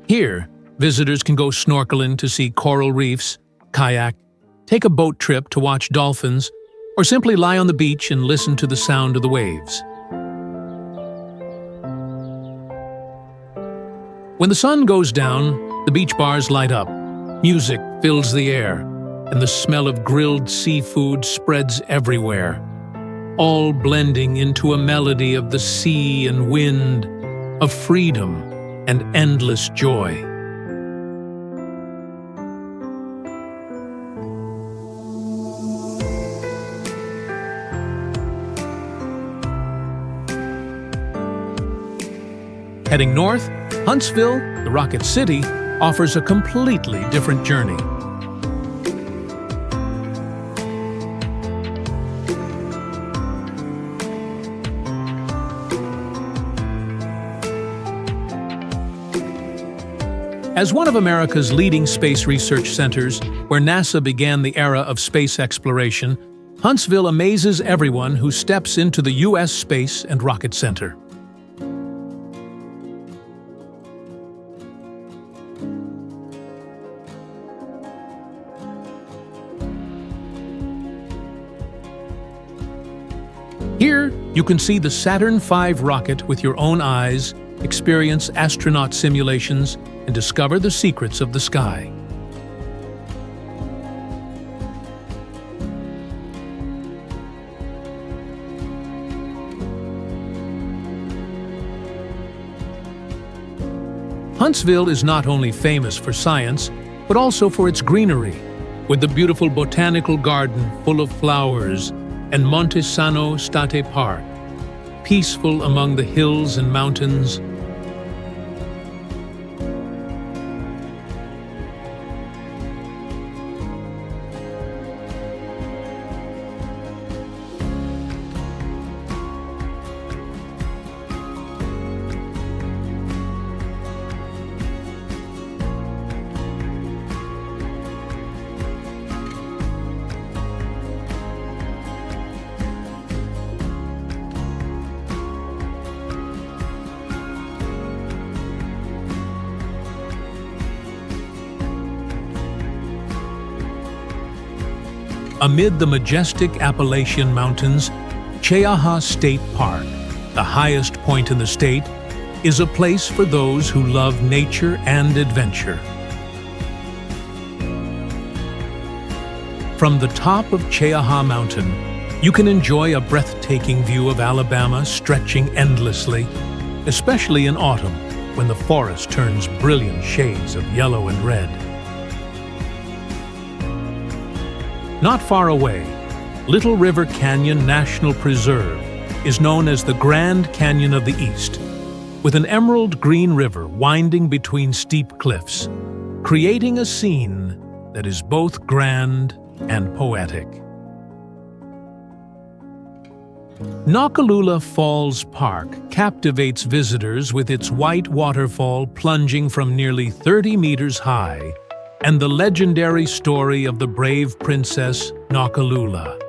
Here, visitors can go snorkeling to see coral reefs, kayak, take a boat trip to watch dolphins, or simply lie on the beach and listen to the sound of the waves. When the sun goes down, the beach bars light up, music fills the air, and the smell of grilled seafood spreads everywhere, all blending into a melody of the sea and wind, of freedom and endless joy. Heading north, Huntsville, the Rocket City, offers a completely different journey. As one of America's leading space research centers, where NASA began the era of space exploration, Huntsville amazes everyone who steps into the U.S. Space and Rocket Center. Here, you can see the Saturn V rocket with your own eyes, experience astronaut simulations, and discover the secrets of the sky. Huntsville is not only famous for science, but also for its greenery, with the beautiful botanical garden full of flowers and Monte Sano State Park, peaceful among the hills and mountains. Amid the majestic Appalachian Mountains, Cheaha State Park, the highest point in the state, is a place for those who love nature and adventure. From the top of Cheaha Mountain, you can enjoy a breathtaking view of Alabama stretching endlessly, especially in autumn when the forest turns brilliant shades of yellow and red. Not far away, Little River Canyon National Preserve is known as the Grand Canyon of the East, with an emerald green river winding between steep cliffs, creating a scene that is both grand and poetic. Noccalula Falls Park captivates visitors with its white waterfall plunging from nearly 30 meters high and the legendary story of the brave princess Noccalula.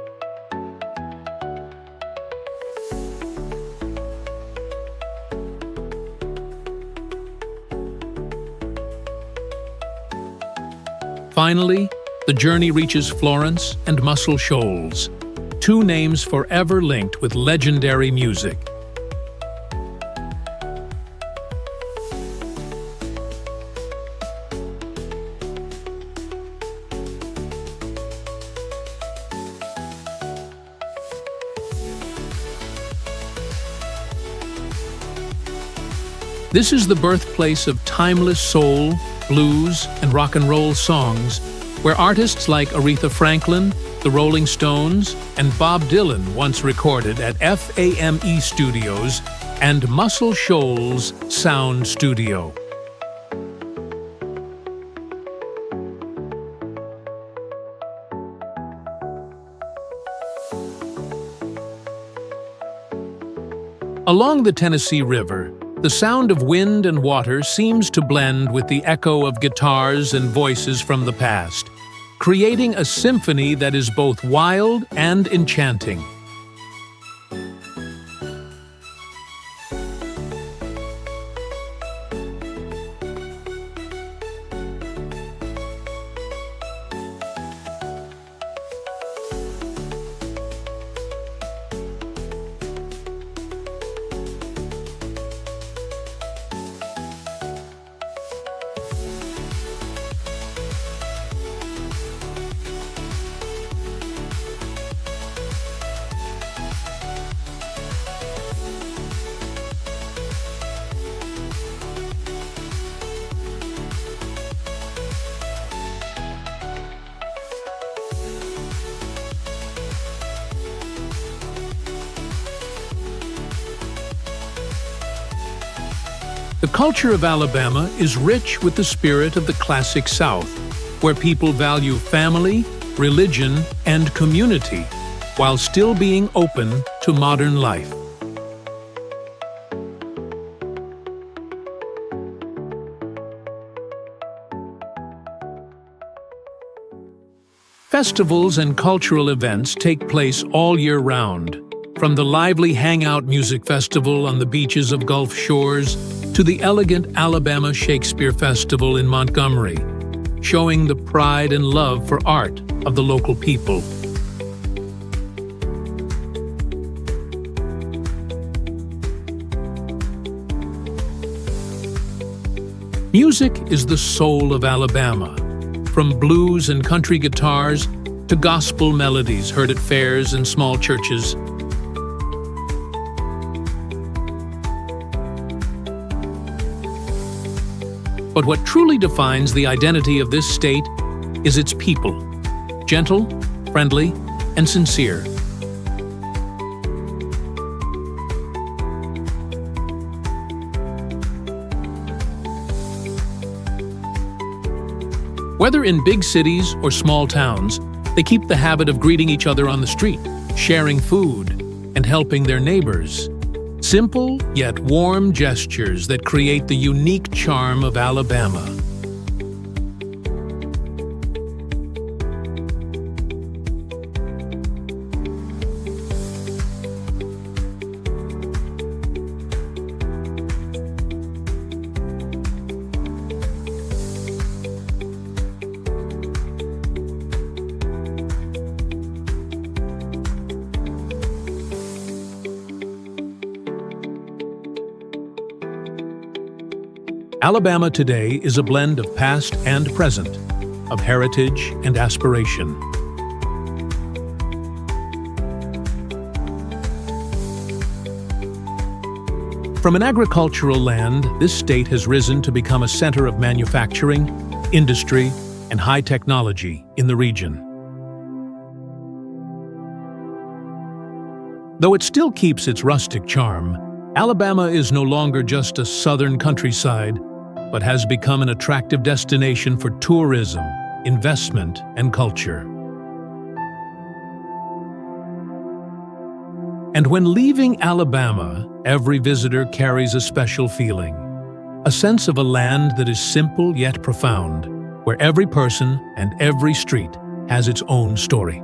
Finally, the journey reaches Florence and Muscle Shoals, two names forever linked with legendary music. This is the birthplace of timeless soul, blues, and rock and roll songs, where artists like Aretha Franklin, the Rolling Stones, and Bob Dylan once recorded at FAME Studios and Muscle Shoals Sound Studio. Along the Tennessee River, the sound of wind and water seems to blend with the echo of guitars and voices from the past, creating a symphony that is both wild and enchanting. The culture of Alabama is rich with the spirit of the classic South, where people value family, religion, and community, while still being open to modern life. Festivals and cultural events take place all year round, from the lively Hangout Music Festival on the beaches of Gulf Shores to the elegant Alabama Shakespeare Festival in Montgomery, showing the pride and love for art of the local people. Music is the soul of Alabama, from blues and country guitars to gospel melodies heard at fairs and small churches. But what truly defines the identity of this state is its people, gentle, friendly, and sincere. Whether in big cities or small towns, they keep the habit of greeting each other on the street, sharing food, and helping their neighbors. Simple yet warm gestures that create the unique charm of Alabama. Alabama today is a blend of past and present, of heritage and aspiration. From an agricultural land, this state has risen to become a center of manufacturing, industry, and high technology in the region. Though it still keeps its rustic charm, Alabama is no longer just a southern countryside, but has become an attractive destination for tourism, investment, and culture. And when leaving Alabama, every visitor carries a special feeling, a sense of a land that is simple yet profound, where every person and every street has its own story.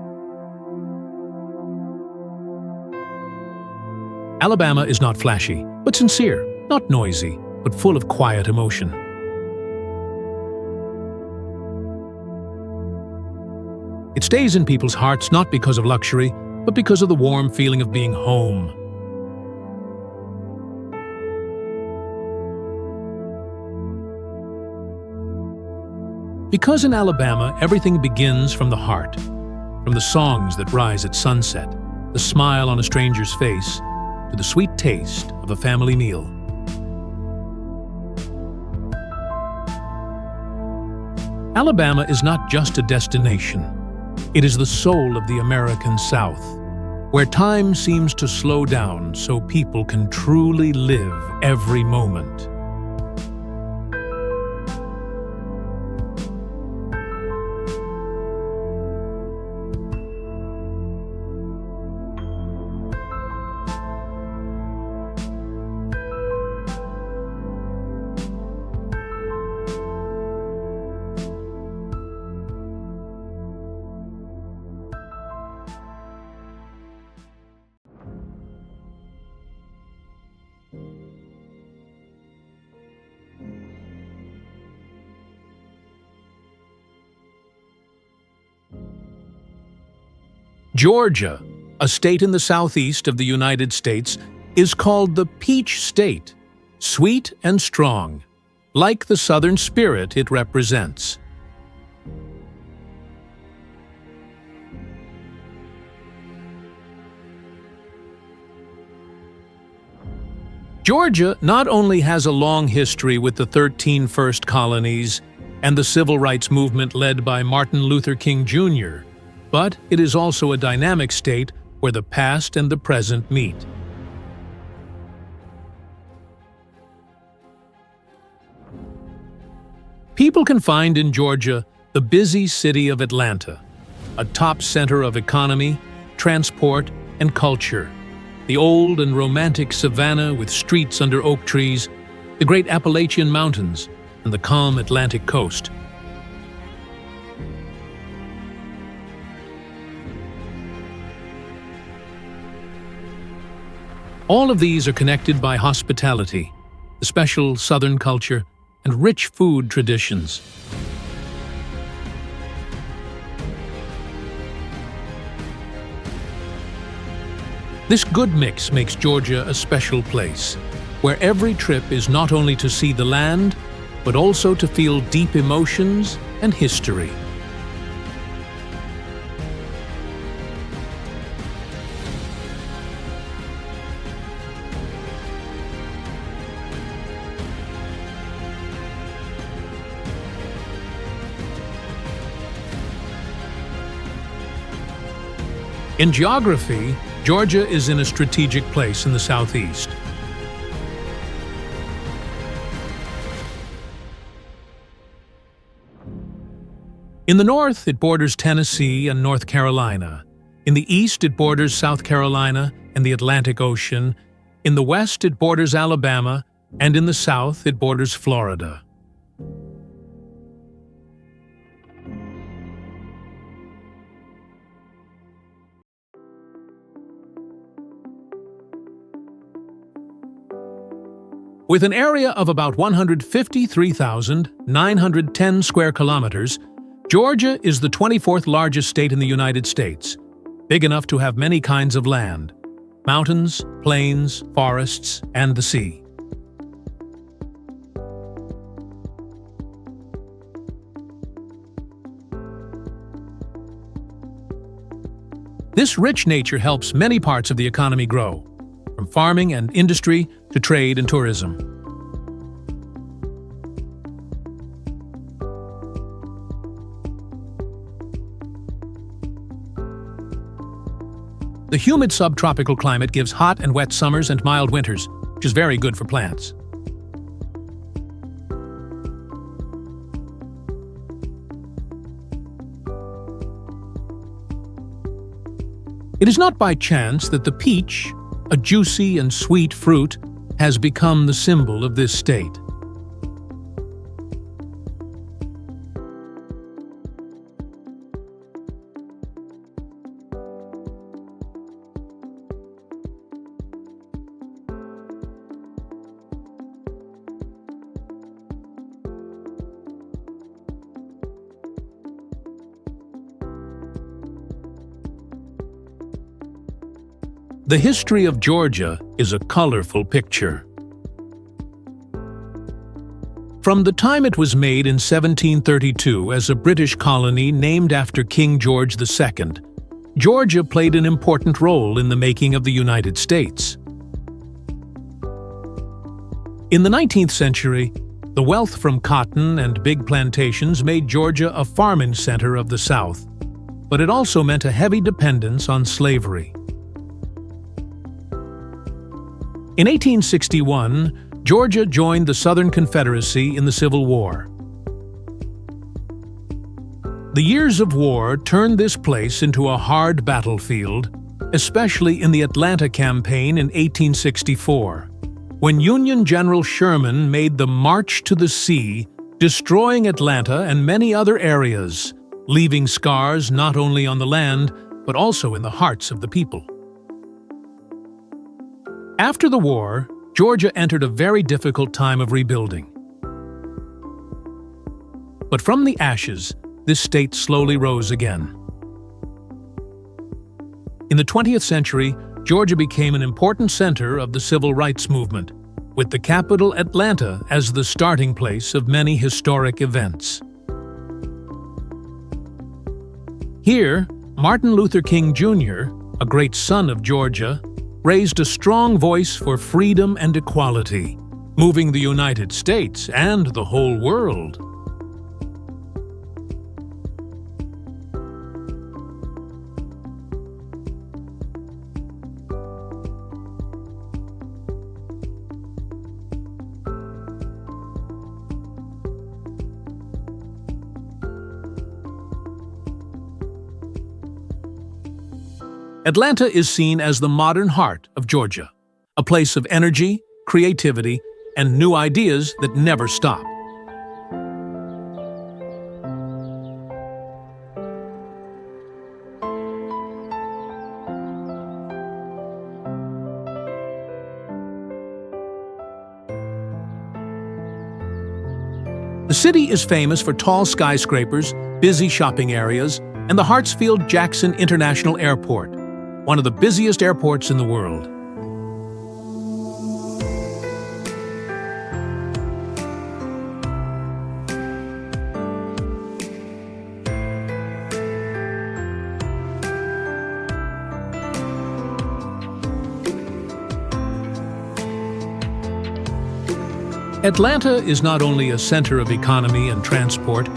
Alabama is not flashy, but sincere, not noisy, but full of quiet emotion. It stays in people's hearts not because of luxury, but because of the warm feeling of being home. Because in Alabama, everything begins from the heart, from the songs that rise at sunset, the smile on a stranger's face, to the sweet taste of a family meal. Alabama is not just a destination. It is the soul of the American South, where time seems to slow down so people can truly live every moment. Georgia, a state in the southeast of the United States, is called the Peach State, sweet and strong, like the Southern spirit it represents. Georgia not only has a long history with the 13 first colonies and the civil rights movement led by Martin Luther King Jr., but it is also a dynamic state where the past and the present meet. People can find in Georgia the busy city of Atlanta, a top center of economy, transport, and culture, the old and romantic Savannah with streets under oak trees, the great Appalachian Mountains, and the calm Atlantic coast. All of these are connected by hospitality, the special Southern culture, and rich food traditions. This good mix makes Georgia a special place, where every trip is not only to see the land, but also to feel deep emotions and history. In geography, Georgia is in a strategic place in the southeast. In the north, it borders Tennessee and North Carolina. In the east, it borders South Carolina and the Atlantic Ocean. In the west, it borders Alabama, and in the south, it borders Florida. With an area of about 153,910 square kilometers, Georgia is the 24th largest state in the United States, big enough to have many kinds of land: mountains, plains, forests, and the sea. This rich nature helps many parts of the economy grow, from farming and industry to trade and tourism. The humid subtropical climate gives hot and wet summers and mild winters, which is very good for plants. It is not by chance that the peach, a juicy and sweet fruit, has become the symbol of this state. The history of Georgia is a colorful picture. From the time it was made in 1732 as a British colony named after King George II, Georgia played an important role in the making of the United States. In the 19th century, the wealth from cotton and big plantations made Georgia a farming center of the South, but it also meant a heavy dependence on slavery. In 1861, Georgia joined the Southern Confederacy in the Civil War. The years of war turned this place into a hard battlefield, especially in the Atlanta Campaign in 1864, when Union General Sherman made the March to the Sea, destroying Atlanta and many other areas, leaving scars not only on the land, but also in the hearts of the people. After the war, Georgia entered a very difficult time of rebuilding. But from the ashes, this state slowly rose again. In the 20th century, Georgia became an important center of the civil rights movement, with the capital Atlanta as the starting place of many historic events. Here, Martin Luther King Jr., a great son of Georgia, raised a strong voice for freedom and equality, moving the United States and the whole world. Atlanta is seen as the modern heart of Georgia, a place of energy, creativity, and new ideas that never stop. The city is famous for tall skyscrapers, busy shopping areas, and the Hartsfield-Jackson International Airport, one of the busiest airports in the world. Atlanta is not only a center of economy and transport,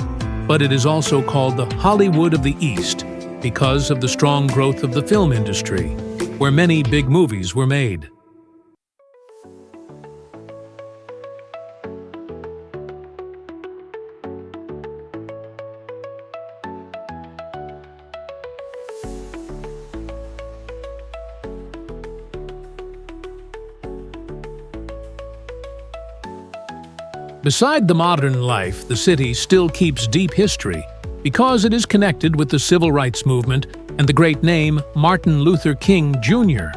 but it is also called the Hollywood of the East because of the strong growth of the film industry, where many big movies were made. Beside the modern life, the city still keeps deep history because it is connected with the civil rights movement and the great name Martin Luther King Jr.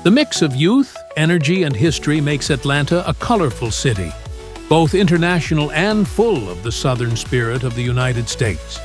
The mix of youth, energy, and history makes Atlanta a colorful city, both international and full of the Southern spirit of the United States.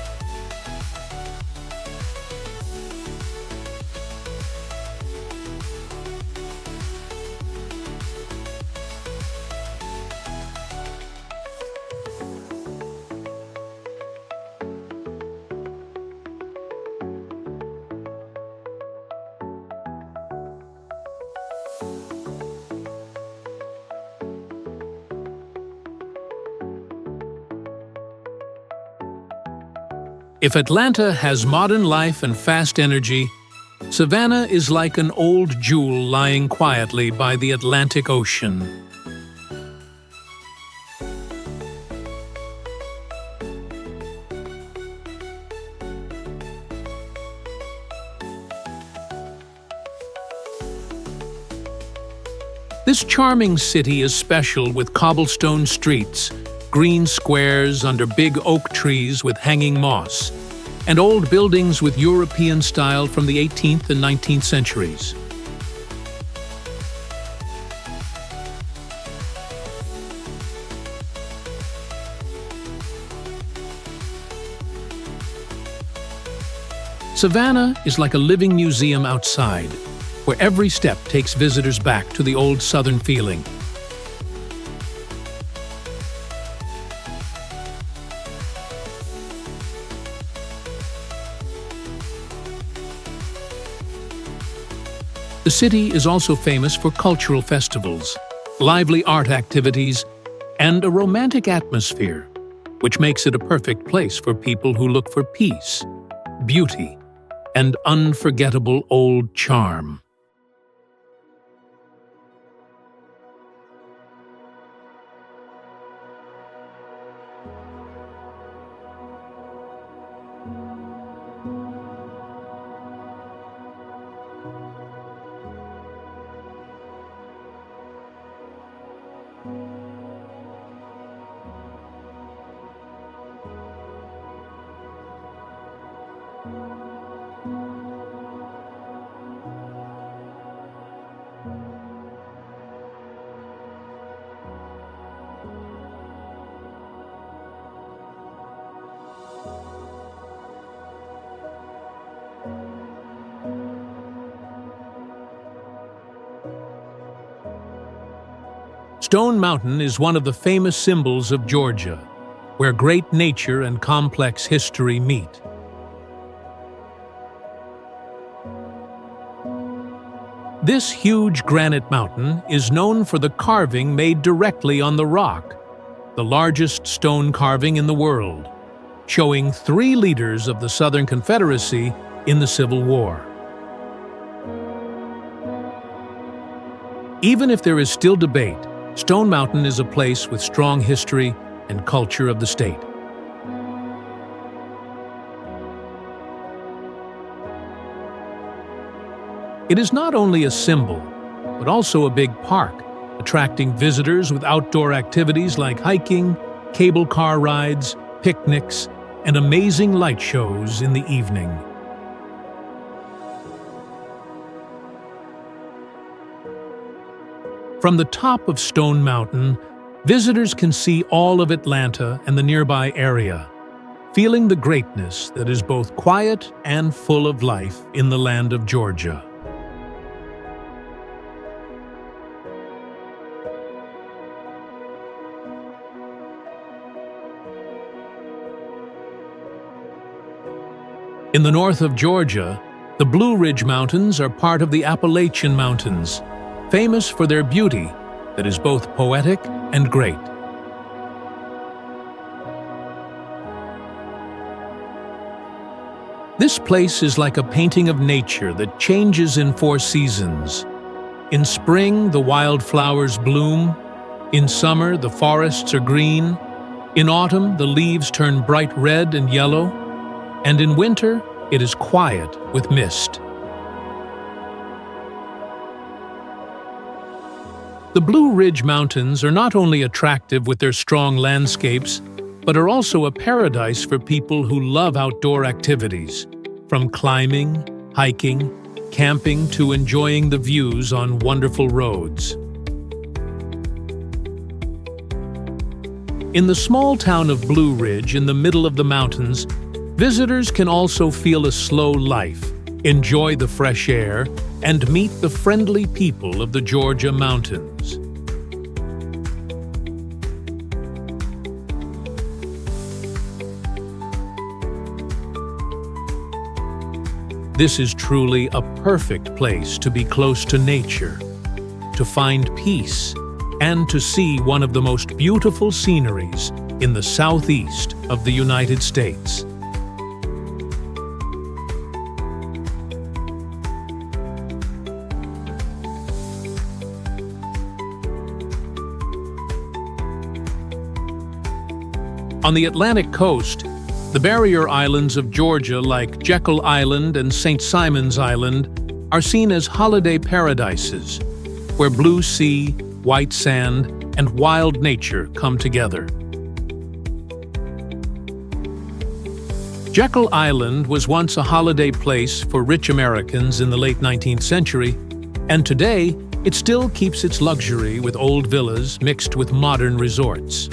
If Atlanta has modern life and fast energy, Savannah is like an old jewel lying quietly by the Atlantic Ocean. This charming city is special with cobblestone streets, green squares under big oak trees with hanging moss, and old buildings with European style from the 18th and 19th centuries. Savannah is like a living museum outside, where every step takes visitors back to the old Southern feeling. The city is also famous for cultural festivals, lively art activities, and a romantic atmosphere, which makes it a perfect place for people who look for peace, beauty, and unforgettable old charm. Stone Mountain is one of the famous symbols of Georgia, where great nature and complex history meet. This huge granite mountain is known for the carving made directly on the rock, the largest stone carving in the world, showing 3 leaders of the Southern Confederacy in the Civil War. Even if there is still debate, Stone Mountain is a place with strong history and culture of the state. It is not only a symbol, but also a big park, attracting visitors with outdoor activities like hiking, cable car rides, picnics, and amazing light shows in the evening. From the top of Stone Mountain, visitors can see all of Atlanta and the nearby area, feeling the greatness that is both quiet and full of life in the land of Georgia. In the north of Georgia, the Blue Ridge Mountains are part of the Appalachian Mountains, famous for their beauty that is both poetic and great. This place is like a painting of nature that changes in 4 seasons. In spring, the wildflowers bloom. In summer, the forests are green. In autumn, the leaves turn bright red and yellow. And in winter, it is quiet with mist. The Blue Ridge Mountains are not only attractive with their strong landscapes, but are also a paradise for people who love outdoor activities, from climbing, hiking, camping to enjoying the views on wonderful roads. In the small town of Blue Ridge in the middle of the mountains, visitors can also feel a slow life, enjoy the fresh air, and meet the friendly people of the Georgia mountains. This is truly a perfect place to be close to nature, to find peace, and to see one of the most beautiful sceneries in the southeast of the United States. On the Atlantic coast, the barrier islands of Georgia like Jekyll Island and St. Simon's Island are seen as holiday paradises, where blue sea, white sand, and wild nature come together. Jekyll Island was once a holiday place for rich Americans in the late 19th century, and today it still keeps its luxury with old villas mixed with modern resorts.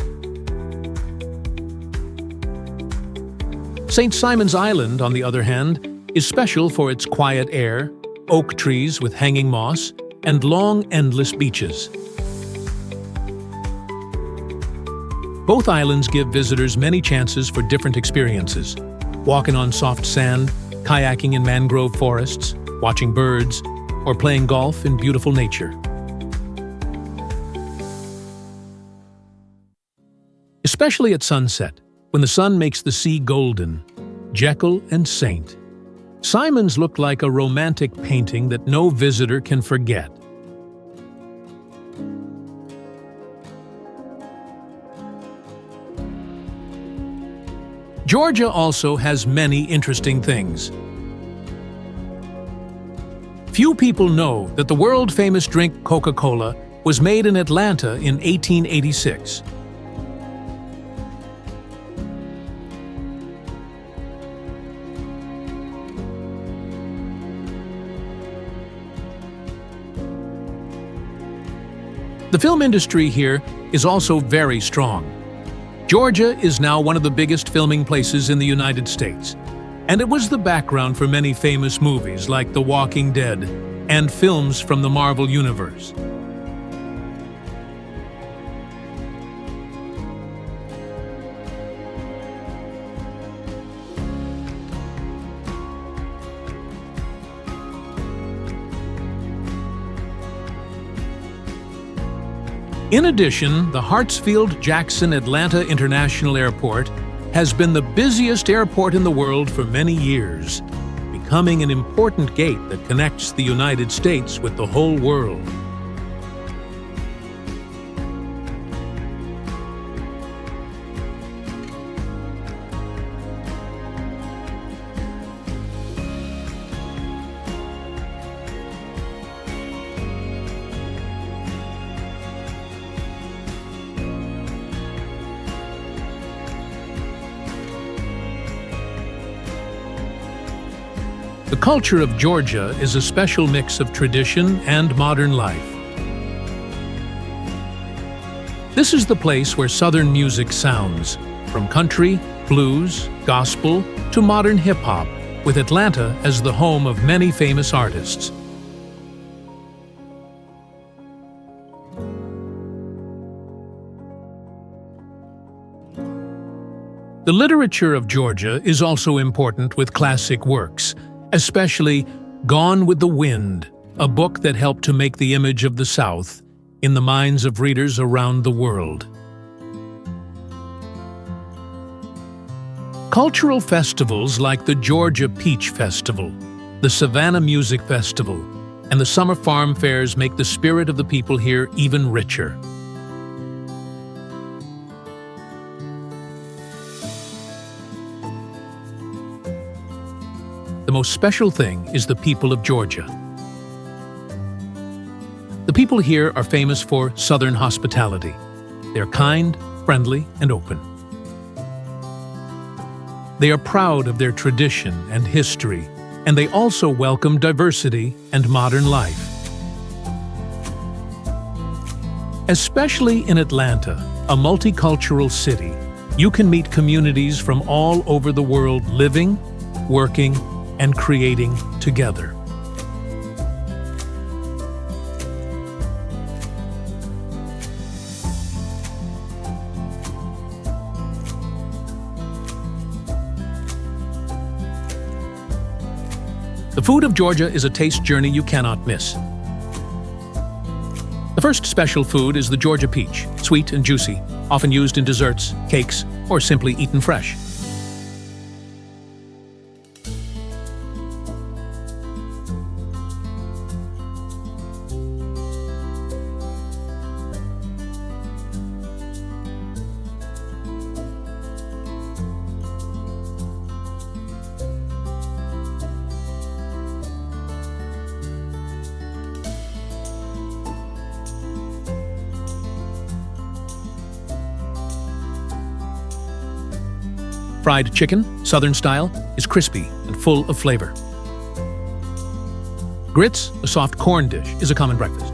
St. Simon's Island, on the other hand, is special for its quiet air, oak trees with hanging moss, and long, endless beaches. Both islands give visitors many chances for different experiences: walking on soft sand, kayaking in mangrove forests, watching birds, or playing golf in beautiful nature. Especially at sunset, when the sun makes the sea golden, Jekyll and St. Simon's look like a romantic painting that no visitor can forget. Georgia also has many interesting things. Few people know that the world-famous drink Coca-Cola was made in Atlanta in 1886. The film industry here is also very strong. Georgia is now one of the biggest filming places in the United States, and it was the background for many famous movies like The Walking Dead and films from the Marvel Universe. In addition, the Hartsfield-Jackson Atlanta International Airport has been the busiest airport in the world for many years, becoming an important gate that connects the United States with the whole world. The culture of Georgia is a special mix of tradition and modern life. This is the place where Southern music sounds, from country, blues, gospel, to modern hip-hop, with Atlanta as the home of many famous artists. The literature of Georgia is also important with classic works, especially Gone with the Wind, a book that helped to make the image of the South in the minds of readers around the world. Cultural festivals like the Georgia Peach Festival, the Savannah Music Festival, and the summer farm fairs make the spirit of the people here even richer. The most special thing is the people of Georgia. The people here are famous for Southern hospitality. They're kind, friendly, and open. They are proud of their tradition and history, and they also welcome diversity and modern life. Especially in Atlanta, a multicultural city, you can meet communities from all over the world living, working, and creating together. The food of Georgia is a taste journey you cannot miss. The first special food is the Georgia peach, sweet and juicy, often used in desserts, cakes, or simply eaten fresh. Fried chicken, Southern style, is crispy and full of flavor. Grits, a soft corn dish, is a common breakfast.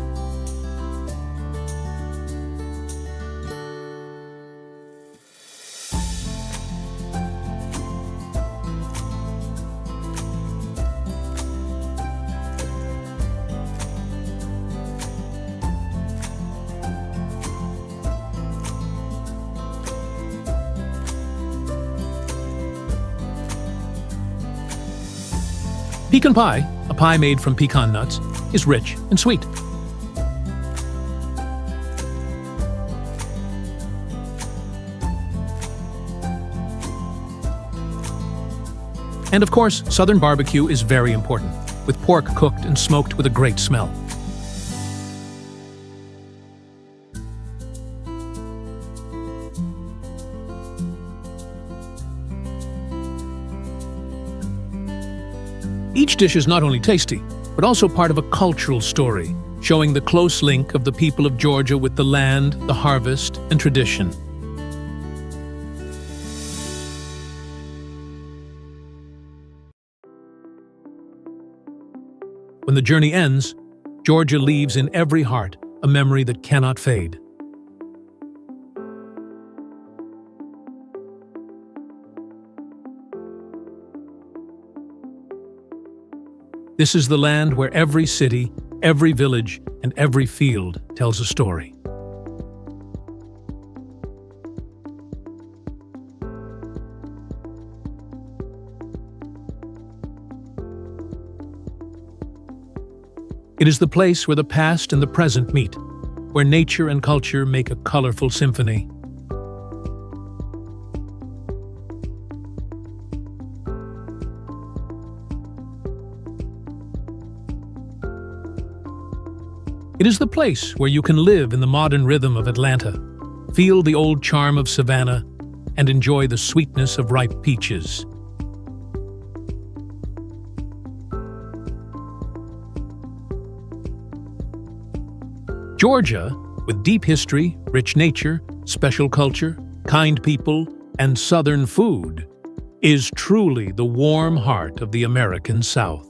Pecan pie, a pie made from pecan nuts, is rich and sweet. And of course, Southern barbecue is very important, with pork cooked and smoked with a great smell. Each dish is not only tasty, but also part of a cultural story, showing the close link of the people of Georgia with the land, the harvest, and tradition. When the journey ends, Georgia leaves in every heart a memory that cannot fade. This is the land where every city, every village, and every field tells a story. It is the place where the past and the present meet, where nature and culture make a colorful symphony. It is the place where you can live in the modern rhythm of Atlanta, feel the old charm of Savannah, and enjoy the sweetness of ripe peaches. Georgia, with deep history, rich nature, special culture, kind people, and Southern food, is truly the warm heart of the American South.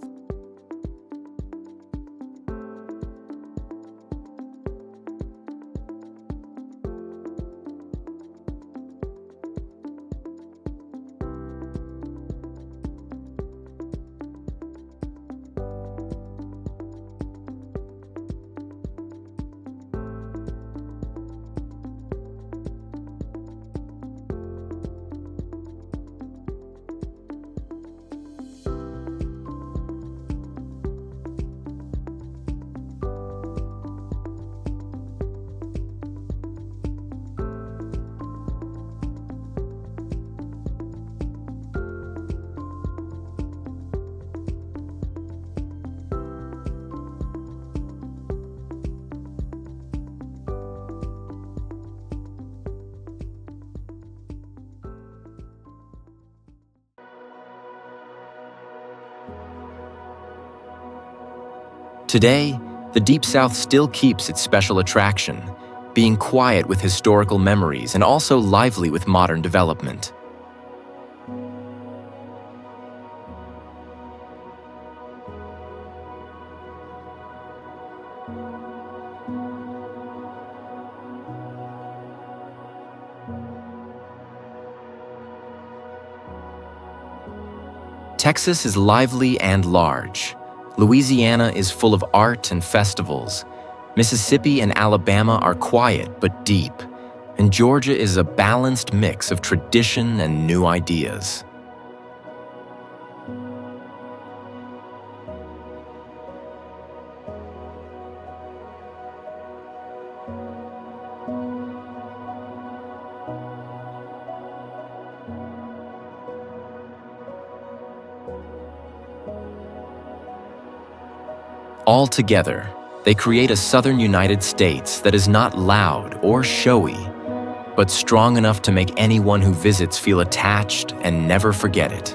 Today, the Deep South still keeps its special attraction, being quiet with historical memories and also lively with modern development. Texas is lively and large. Louisiana is full of art and festivals. Mississippi and Alabama are quiet but deep. And Georgia is a balanced mix of tradition and new ideas. All together, they create a southern United States that is not loud or showy, but strong enough to make anyone who visits feel attached and never forget it.